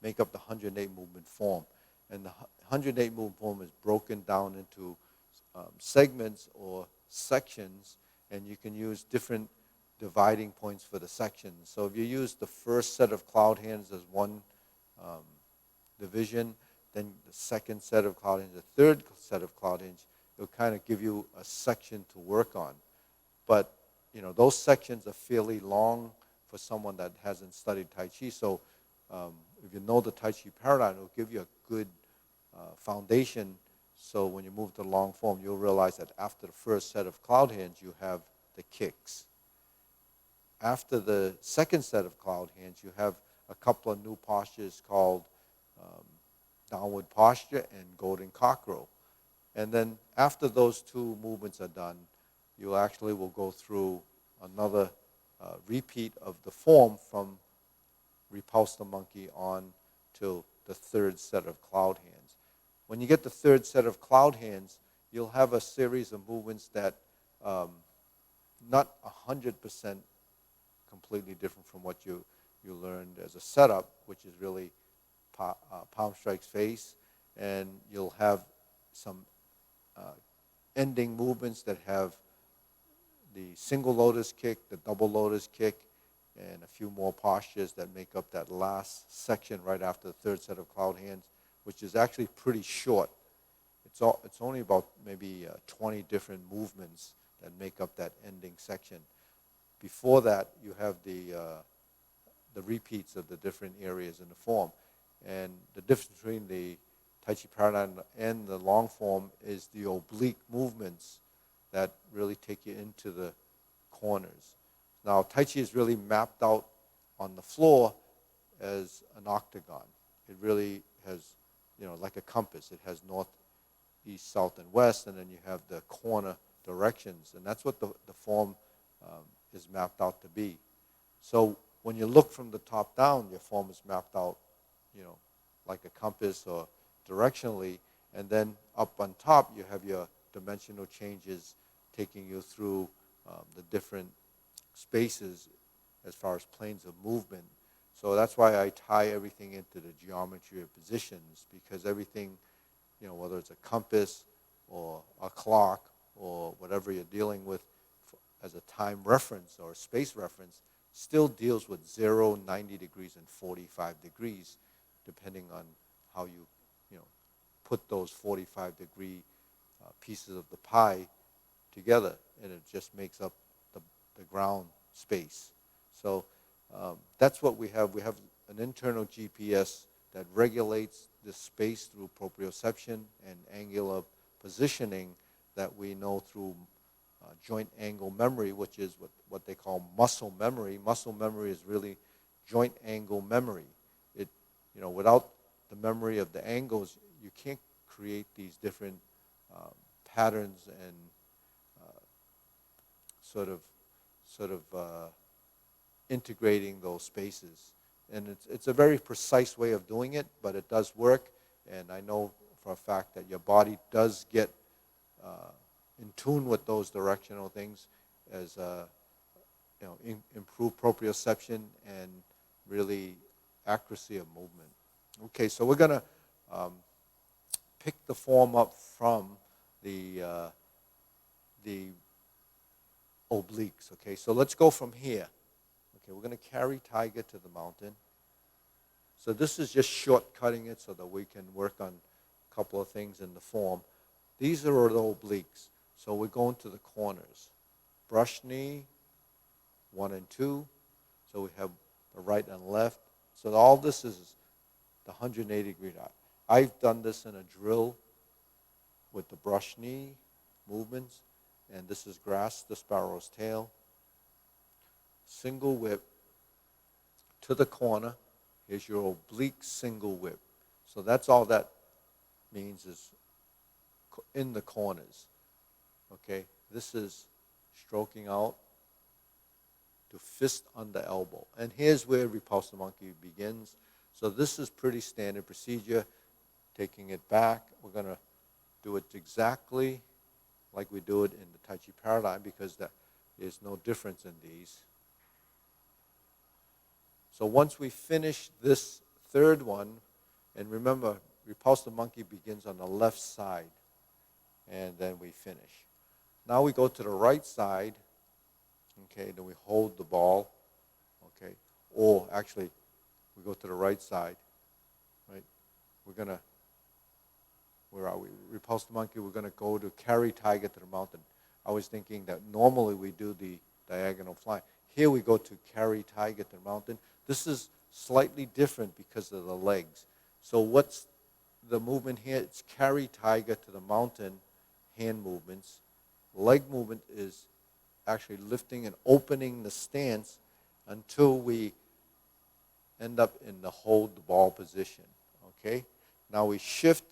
make up the 108 movement form. And the 108 movement form is broken down into segments or sections, and you can use different dividing points for the sections. So if you use the first set of cloud hands as one division, then the second set of cloud hands, the third set of cloud hands, it'll kind of give you a section to work on. But, you know, those sections are fairly long for someone that hasn't studied Tai Chi. So if you know the Tai Chi Paradigm, it'll give you a good foundation. So when you move to the long form, you'll realize that after the first set of cloud hands, you have the kicks. After the second set of cloud hands, you have a couple of new postures called downward posture and golden cockerel. And then after those two movements are done, you actually will go through another repeat of the form from repulse the monkey on to the third set of cloud hands. When you get the third set of cloud hands, you'll have a series of movements that not 100% completely different from what you learned as a setup, which is really palm strikes face, and you'll have some ending movements that have the single lotus kick, the double lotus kick, and a few more postures that make up that last section right after the third set of cloud hands, which is actually pretty short. It's only about maybe 20 different movements that make up that ending section. Before that, you have the repeats of the different areas in the form. And the difference between the Tai Chi Paradigm and the long form is the oblique movements that really take you into the corners. Now, Tai Chi is really mapped out on the floor as an octagon. It really has, like a compass. It has north, east, south, and west, and then you have the corner directions. And that's what the form is mapped out to be. So when you look from the top down, your form is mapped out, like a compass or directionally. And then up on top, you have your dimensional changes taking you through the different spaces as far as planes of movement. So that's why I tie everything into the geometry of positions, because everything, whether it's a compass or a clock or whatever you're dealing with as a time reference or a space reference, still deals with 0, 90 degrees, and 45 degrees, depending on how you put those 45-degree pieces of the pie together, and it just makes up the ground space. So that's what we have. We have an internal GPS that regulates the space through proprioception and angular positioning that we know through joint angle memory, which is what they call muscle memory. Muscle memory is really joint angle memory. Without the memory of the angles, you can't create these different patterns and sort of integrating those spaces. And it's a very precise way of doing it, but it does work. And I know for a fact that your body does get in tune with those directional things as improve proprioception and really accuracy of movement. Okay, so we're going to pick the form up from the obliques. Okay, so let's go from here. Okay, we're going to carry tiger to the mountain. So this is just shortcutting it so that we can work on a couple of things in the form. These are the obliques. So we're going to the corners. Brush knee, 1 and 2. So we have the right and left. So all this is the 180-degree dot. I've done this in a drill with the brush knee movements, and this is grass the sparrow's tail. Single whip to the corner. Here's your oblique single whip. So that's all that means, is in the corners. Okay, this is stroking out to fist under elbow. And here's where repulsive monkey begins. So this is pretty standard procedure. Taking it back, we're going to do it exactly like we do it in the Tai Chi Paradigm, because there's no difference in these. So once we finish this third one, and remember, repulsive monkey begins on the left side, and then we finish. Now we go to the right side, okay, then we hold the ball, okay, or actually, we go to the right side, right? We're going to, where are we? Repulsive monkey, we're going to go to carry tiger to the mountain. I was thinking that normally we do the diagonal fly. Here we go to carry tiger to the mountain. This is slightly different because of the legs. So what's the movement here? It's carry tiger to the mountain, hand movements. Leg movement is actually lifting and opening the stance until we end up in the hold the ball position. Okay? Now we shift,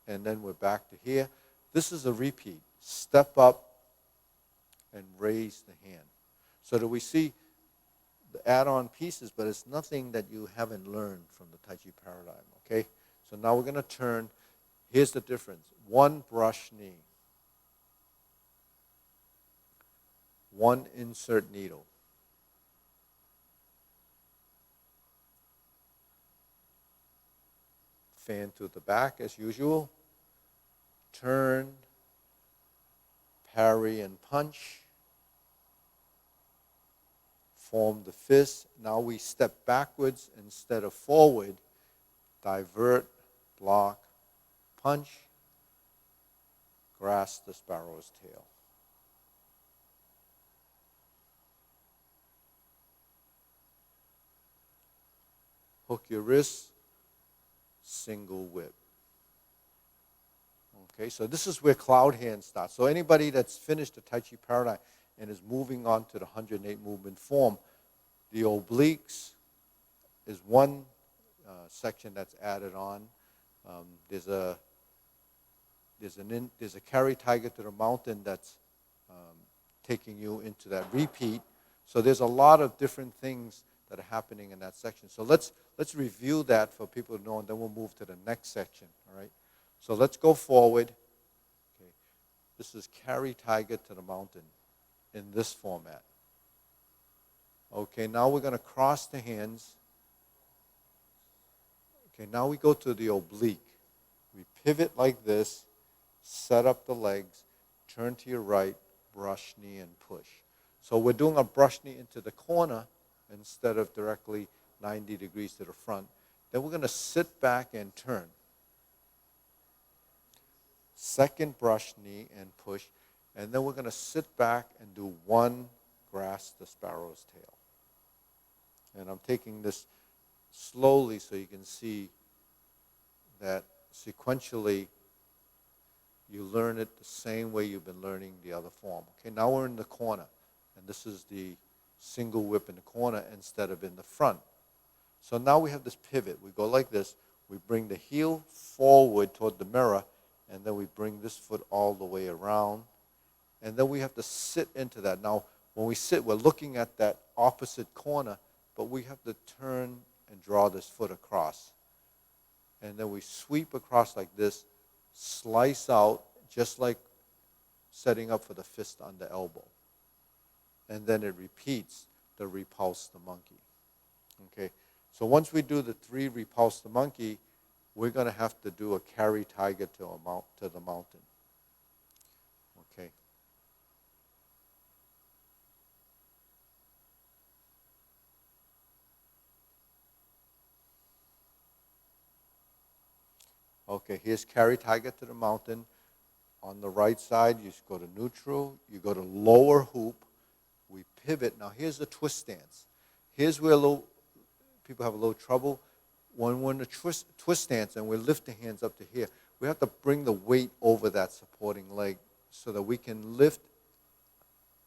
and then we're back to here. This is a repeat. Step up and raise the hand. So that we see the add-on pieces, but it's nothing that you haven't learned from the Tai Chi Paradigm. Okay? So now we're going to turn. Here's the difference. One brush knee. One insert needle. Fan to the back as usual. Turn, parry and punch. Form the fist. Now we step backwards instead of forward. Divert, block, punch. Grasp the sparrow's tail. Hook your wrist, single whip. Okay, so this is where cloud hand starts. So anybody that's finished the Tai Chi Paradigm and is moving on to the 108 movement form, the obliques is one section that's added on. There's a carry tiger to the mountain that's taking you into that repeat. So there's a lot of different things that are happening in that section. So let's review that for people to know, and then we'll move to the next section. All right. So let's go forward. Okay. This is carry tiger to the mountain in this format. Okay. Now we're going to cross the hands. Okay. Now we go to the oblique. We pivot like this, set up the legs, turn to your right, brush knee and push. So we're doing a brush knee into the corner instead of directly 90 degrees to the front. Then we're going to sit back and turn. Second brush knee and push. And then we're going to sit back and do one grasp the sparrow's tail. And I'm taking this slowly so you can see that sequentially you learn it the same way you've been learning the other form. Okay, now we're in the corner. And this is the single whip in the corner instead of in the front. So now we have this pivot. We go like this. We bring the heel forward toward the mirror, and then we bring this foot all the way around. And then we have to sit into that. Now, when we sit, we're looking at that opposite corner, but we have to turn and draw this foot across. And then we sweep across like this, slice out, just like setting up for the fist on the elbow. And then it repeats the repulse the monkey. Okay, so once we do the 3 repulse the monkey, we're going to have to do a carry tiger to the mountain. Okay. Okay, here's carry tiger to the mountain. On the right side, you go to neutral. You go to lower hoop. We pivot. Now here's the twist stance. Here's where people have a little trouble. When we're in the twist stance and we lift the hands up to here, we have to bring the weight over that supporting leg so that we can lift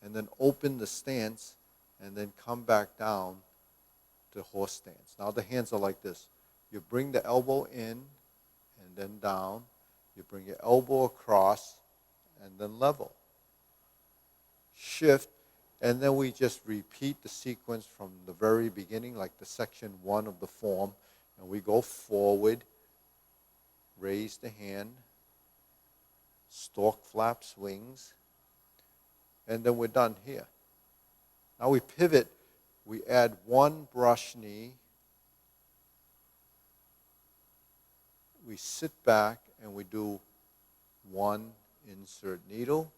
and then open the stance and then come back down to horse stance. Now the hands are like this. You bring the elbow in and then down. You bring your elbow across and then level. Shift. And then we just repeat the sequence from the very beginning, like the section 1 of the form. And we go forward, raise the hand, stork flaps wings, and then we're done here. Now we pivot, we add 1 brush knee, we sit back and we do 1 insert needle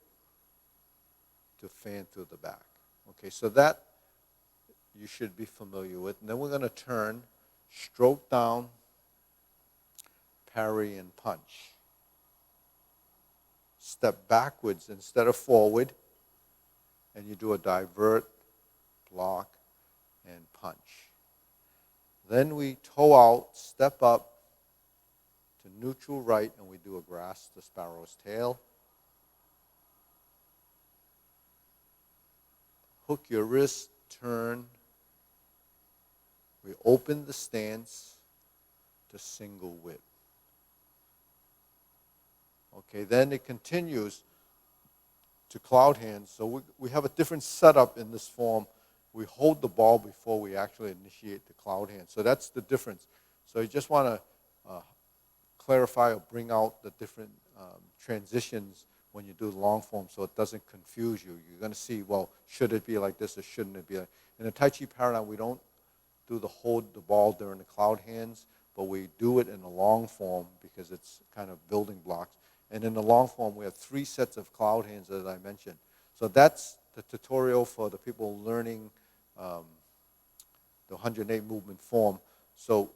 to fan through the back. Okay, so that you should be familiar with. And then we're going to turn, stroke down, parry and punch. Step backwards instead of forward, and you do a divert, block, and punch. Then we toe out, step up to neutral right, and we do a grasp the sparrow's tail. Hook your wrist, turn. We open the stance to single whip. Okay, then it continues to cloud hands. So we have a different setup in this form. We hold the ball before we actually initiate the cloud hand. So that's the difference. So you just want to clarify or bring out the different transitions when you do the long form so it doesn't confuse you. You're going to see, well, should it be like this or shouldn't it be like... In the Tai Chi Paradigm, we don't do the hold the ball during the cloud hands, but we do it in the long form because it's kind of building blocks. And in the long form, we have 3 sets of cloud hands, as I mentioned. So that's the tutorial for the people learning the 108 movement form. So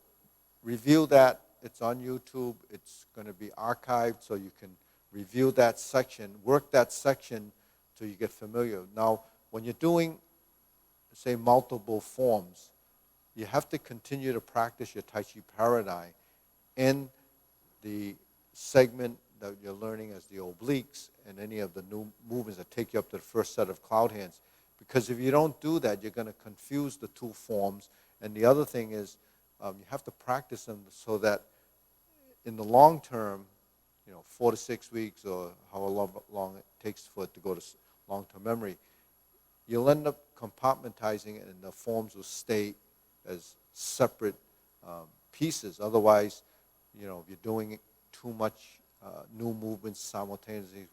review that. It's on YouTube. It's going to be archived so you can review that section, work that section till you get familiar. Now, when you're doing, say, multiple forms, you have to continue to practice your Tai Chi Paradigm in the segment that you're learning as the obliques and any of the new movements that take you up to the first set of cloud hands. Because if you don't do that, you're going to confuse the 2 forms. And the other thing is, you have to practice them so that in the long term, 4 to 6 weeks or however long it takes for it to go to long-term memory, you'll end up compartmentizing it and the forms will stay as separate pieces. Otherwise, if you're doing too much new movements simultaneously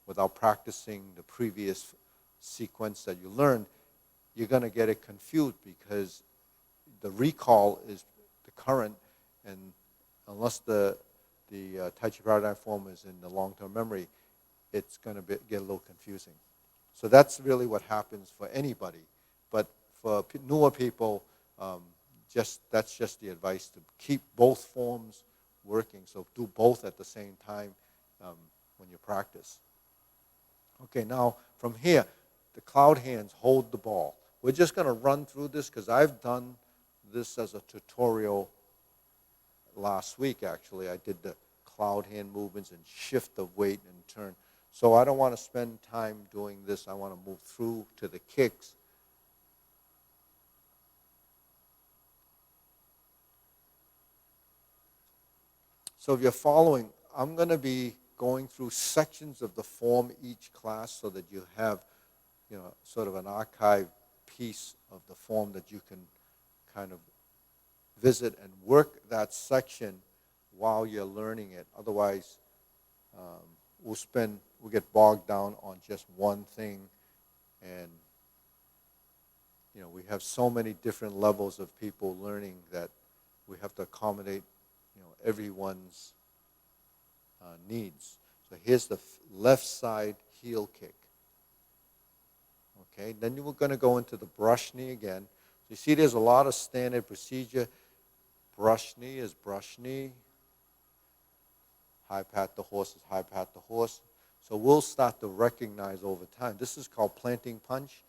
without practicing the previous sequence that you learned, you're going to get it confused because the recall is the current, and unless the Tai Chi Paradigm form is in the long-term memory, it's going to get a little confusing. So that's really what happens for anybody. But for newer people, that's just the advice, to keep both forms working. So do both at the same time when you practice. Okay, now from here, the cloud hands hold the ball. We're just going to run through this because I've done this as a tutorial last week, actually. I did the cloud hand movements and shift the weight and turn. So I don't want to spend time doing this. I want to move through to the kicks. So if you're following, I'm going to be going through sections of the form each class so that you have, sort of an archive piece of the form that you can kind of visit and work that section while you're learning it. Otherwise, we'll get bogged down on just one thing, and we have so many different levels of people learning that we have to accommodate everyone's needs. So here's the left side heel kick. Okay, then we're going to go into the brush knee again. So you see there's a lot of standard procedure. Brush knee is brush knee. High pat the horse is high pat the horse. So we'll start to recognize over time. This is called planting punch.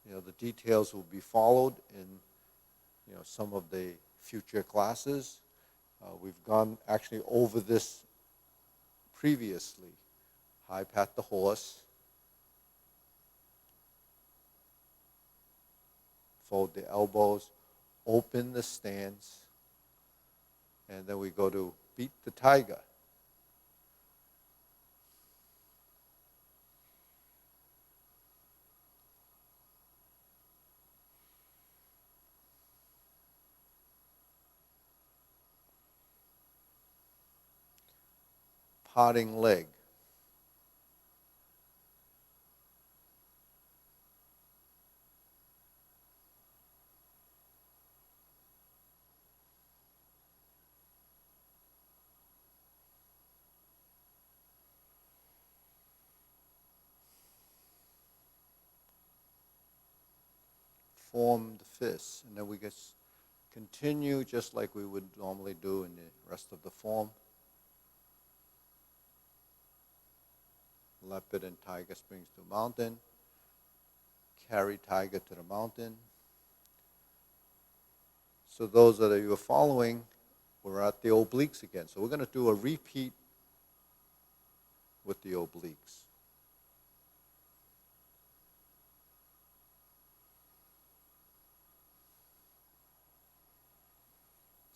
The details will be followed in some of the future classes. We've gone actually over this previously. High pat the horse. Fold the elbows. Open the stance. And then we go to beat the tiger. Potting leg. Formed fists. And then we continue just like we would normally do in the rest of the form. Leopard and tiger springs to mountain. Carry tiger to the mountain. So those that you are following, we're at the obliques again. So we're going to do a repeat with the obliques.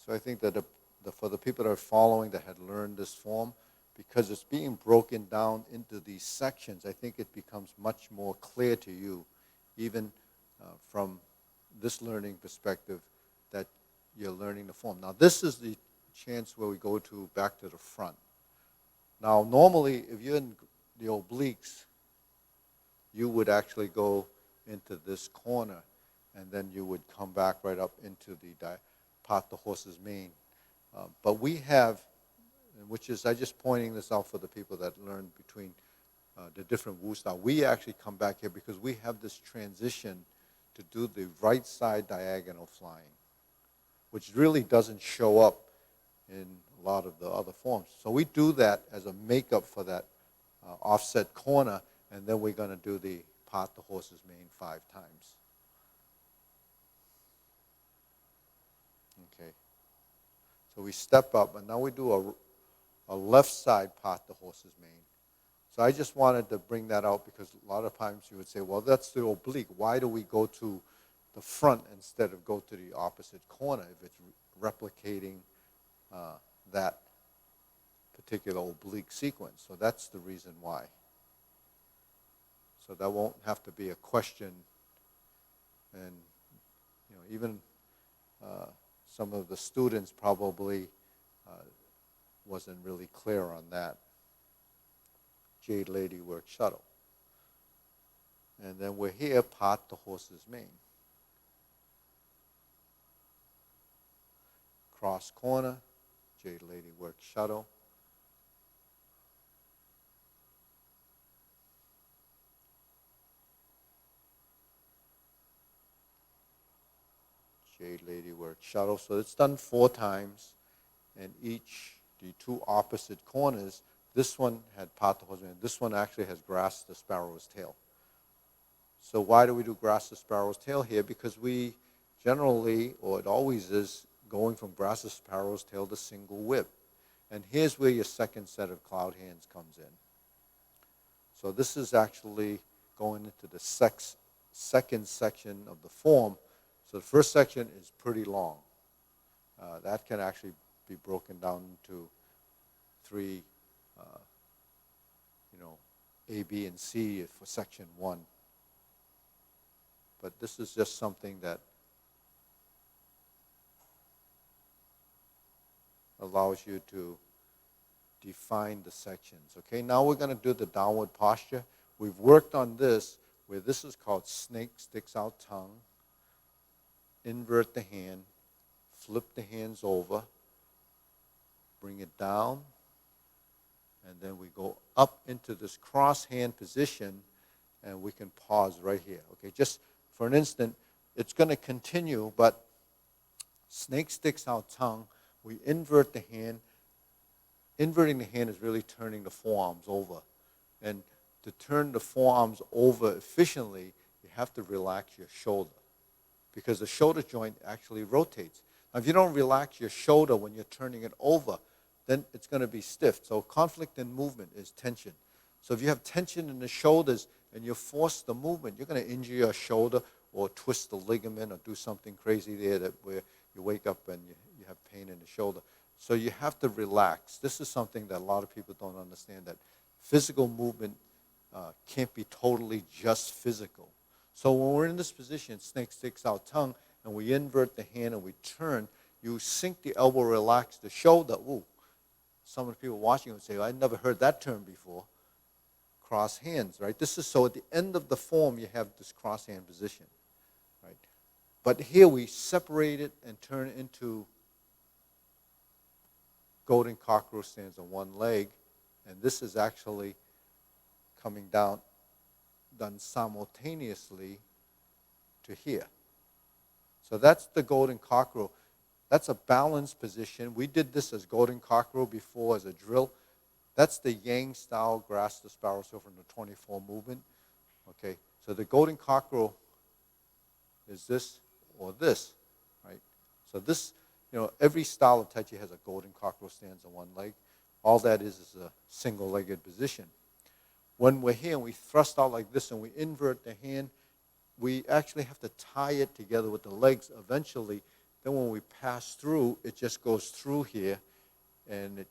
So I think that for the people that are following that had learned this form, because it's being broken down into these sections, I think it becomes much more clear to you, even from this learning perspective, that you're learning the form. Now this is the chance where we go to back to the front. Now, normally, if you're in the obliques, you would actually go into this corner, and then you would come back right up into the part the horse's mane. But we have, which is, I just pointing this out for the people that learn between the different Wu style. We actually come back here because we have this transition to do the right side diagonal flying, which really doesn't show up in a lot of the other forms. So we do that as a makeup for that offset corner, and then we're going to do the part the horse's mane 5 times. Okay. So we step up, and now we do a left side part the horse's mane. So I just wanted to bring that out because a lot of times you would say, well, that's the oblique. Why do we go to the front instead of go to the opposite corner if it's replicating that particular oblique sequence? So that's the reason why. So that won't have to be a question. And even some of the students probably wasn't really clear on that. Jade lady work shuttle. And then we're here, part the horse's mane. Cross corner, jade lady work shuttle. Jade lady work shuttle. So it's done 4 times, and each, the 2 opposite corners, this one had part the horse's mane. This one actually has grasped the sparrow's tail. So why do we do grasp the sparrow's tail here? Because we generally, or it always is, going from grasp the sparrow's tail to single whip. And here's where your second set of cloud hands comes in. So this is actually going into the second section of the form. So the first section is pretty long. That can actually be broken down into 3, A, B, and C for section 1. But this is just something that allows you to define the sections. Okay, now we're going to do the downward posture. We've worked on this, where this is called snake sticks out tongue. Invert the hand, flip the hands over, bring it down, and then we go up into this cross hand position, and we can pause right here. Okay, just for an instant, it's going to continue, but snake sticks out tongue. We invert the hand. Inverting the hand is really turning the forearms over. And to turn the forearms over efficiently, you have to relax your shoulder, because the shoulder joint actually rotates. Now, if you don't relax your shoulder when you're turning it over, then it's going to be stiff. So conflict in movement is tension. So if you have tension in the shoulders and you force the movement, you're going to injure your shoulder or twist the ligament or do something crazy there that where you wake up and you have pain in the shoulder. So you have to relax. This is something that a lot of people don't understand, that physical movement can't be totally just physical. So when we're in this position, snake sticks out tongue, and we invert the hand and we turn, you sink the elbow, relax the shoulder. Ooh, some of the people watching would say, I never heard that term before. Cross hands, right? This is so at the end of the form, you have this cross hand position, right? But here we separate it and turn it into golden cockroach stands on one leg, and this is actually coming down, done simultaneously to here. So that's the golden cockerel. That's a balanced position. We did this as golden cockerel before as a drill. That's the Yang style grasp the sparrow tail from the 24 movement. Okay, so the golden cockerel is this or this, right? So this, every style of Tai Chi has a golden cockerel stands on one leg. All that is a single-legged position. When we're here and we thrust out like this and we invert the hand, we actually have to tie it together with the legs eventually. Then when we pass through, it just goes through here, and it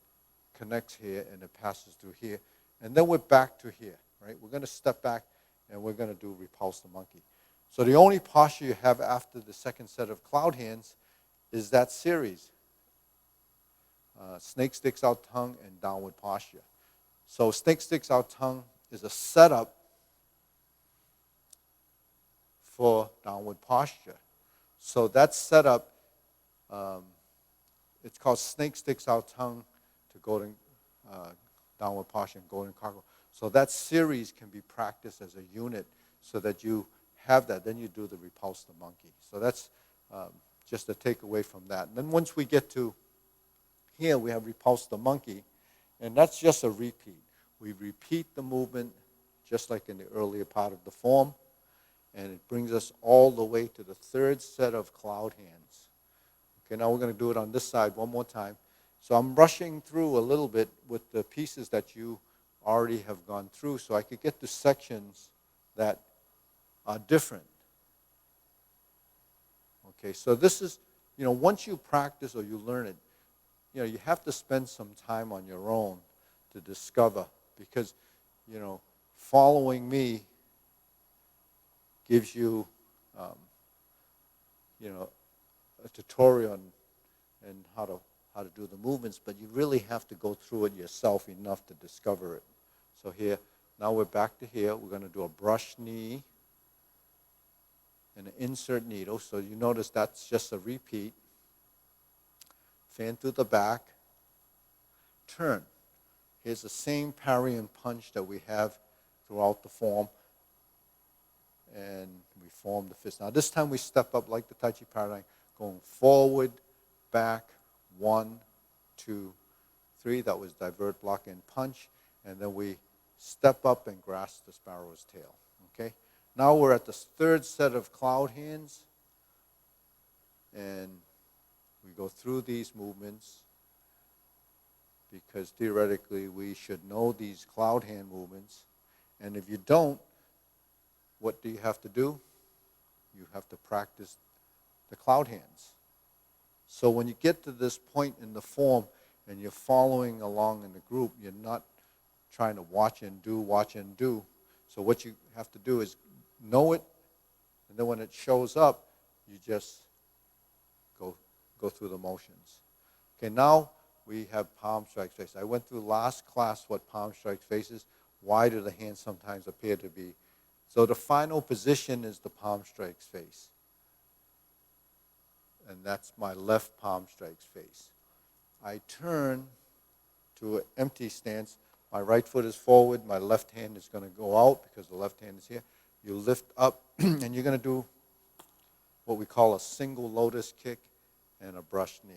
connects here, and it passes through here. And then we're back to here, right? We're going to step back, and we're going to do repulse the monkey. So the only posture you have after the second set of cloud hands is that series. snake sticks out tongue, and downward posture. So snake sticks out tongue is a setup for downward posture. So that setup, it's called snake sticks out tongue to golden downward posture and golden cartwheel. So that series can be practiced as a unit so that you have that. Then you do the repulse the monkey. So that's just a takeaway from that. And then once we get to here, we have repulse the monkey, and that's just a repeat. We repeat the movement just like in the earlier part of the form, and it brings us all the way to the third set of cloud hands. Okay, now we're going to do it on this side one more time. So I'm rushing through a little bit with the pieces that you already have gone through so I could get to sections that are different. Okay, so this is, once you practice or you learn it, you have to spend some time on your own to discover because, following me gives you, a tutorial and how to do the movements, but you really have to go through it yourself enough to discover it. So here, now we're back to here. We're going to do a brush knee and an insert needle. So you notice that's just a repeat. Fan through the back. Turn. Here's the same parry and punch that we have throughout the form. And we form the fist. Now this time we step up like the Tai Chi Paradigm, going forward, back, 1, 2, 3. That was divert, block, and punch. And then we step up and grasp the sparrow's tail. Okay? Now we're at the third set of cloud hands. And we go through these movements because theoretically we should know these cloud hand movements. And if you don't, what do you have to do? You have to practice the cloud hands. So when you get to this point in the form and you're following along in the group, you're not trying to watch and do. So what you have to do is know it, and then when it shows up, you just go through the motions. Okay, now we have palm strike face. I went through last class what palm strike face is. Why do the hands sometimes appear to be? So the final position is the palm strikes face. And that's my left palm strikes face. I turn to an empty stance. My right foot is forward. My left hand is going to go out because the left hand is here. You lift up, and you're going to do what we call a single lotus kick and a brush knee.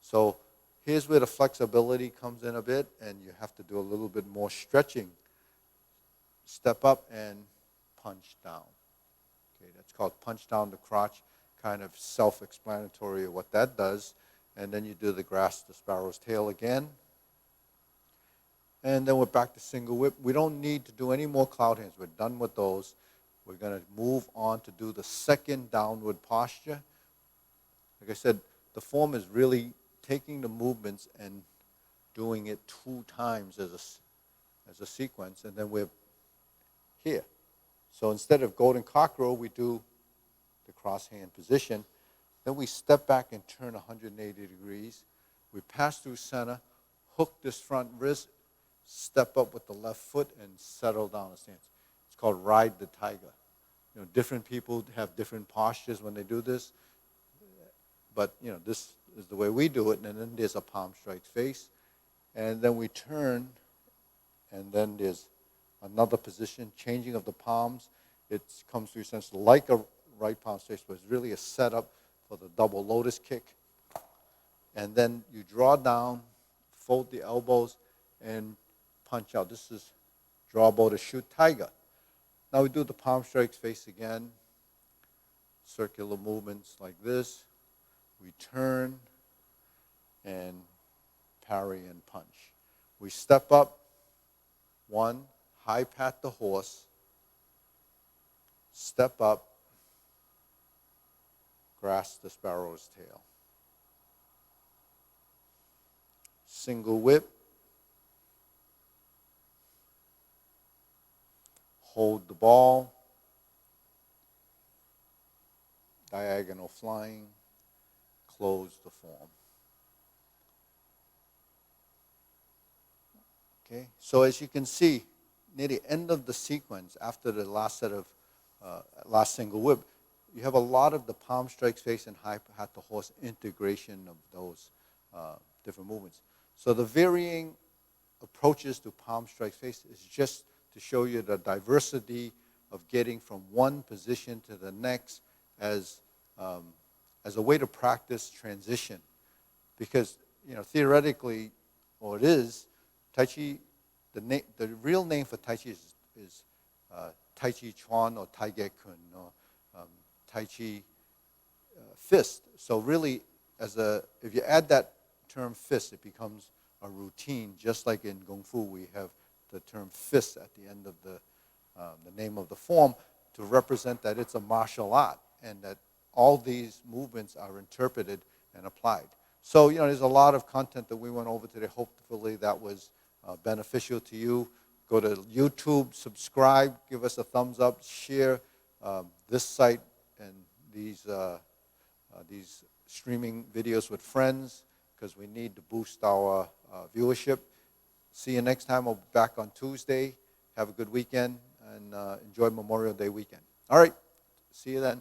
So here's where the flexibility comes in a bit, and you have to do a little bit more stretching. Step up and punch down. Okay, that's called punch down the crotch, kind of self-explanatory of what that does. And then you do the grasp the sparrow's tail again. And then we're back to single whip. We don't need to do any more cloud hands. We're done with those. We're going to move on to do the second downward posture. Like I said, the form is really taking the movements and doing it 2 times as a sequence, and then we're here. So instead of golden cockerel, we do the cross hand position. Then we step back and turn 180 degrees. We pass through center, hook this front wrist, step up with the left foot, and settle down a stance. It's called ride the tiger. Different people have different postures when they do this. But, this is the way we do it. And then there's a palm strike face. And then we turn, and then there's another position, changing of the palms. It comes through sense like a right palm strike, but it's really a setup for the double lotus kick. And then you draw down, fold the elbows, and punch out. This is draw bow to shoot tiger. Now we do the palm strikes face again. Circular movements like this. We turn and parry and punch. We step up. 1, high pat the horse. Step up. Grasp the sparrow's tail. Single whip. Hold the ball. Diagonal flying. Close the form. Okay, so as you can see, near the end of the sequence, after the last set of last single whip, you have a lot of the palm strikes face and high hat to horse integration of those different movements. So the varying approaches to palm strikes face is just to show you the diversity of getting from one position to the next as a way to practice transition. Because theoretically, or it is, Tai Chi, the real name for Tai Chi is Tai Chi chuan or Tai Ge kun or Tai Chi fist. So really, if you add that term fist, it becomes a routine. Just like in Kung Fu, we have the term fist at the end of the name of the form to represent that it's a martial art and that all these movements are interpreted and applied. So, there's a lot of content that we went over today. Hopefully that was beneficial to you. Go to YouTube, subscribe, give us a thumbs up, share this site and these streaming videos with friends because we need to boost our viewership. See you next time. We'll be back on Tuesday. Have a good weekend and enjoy Memorial Day weekend. All right. See you then.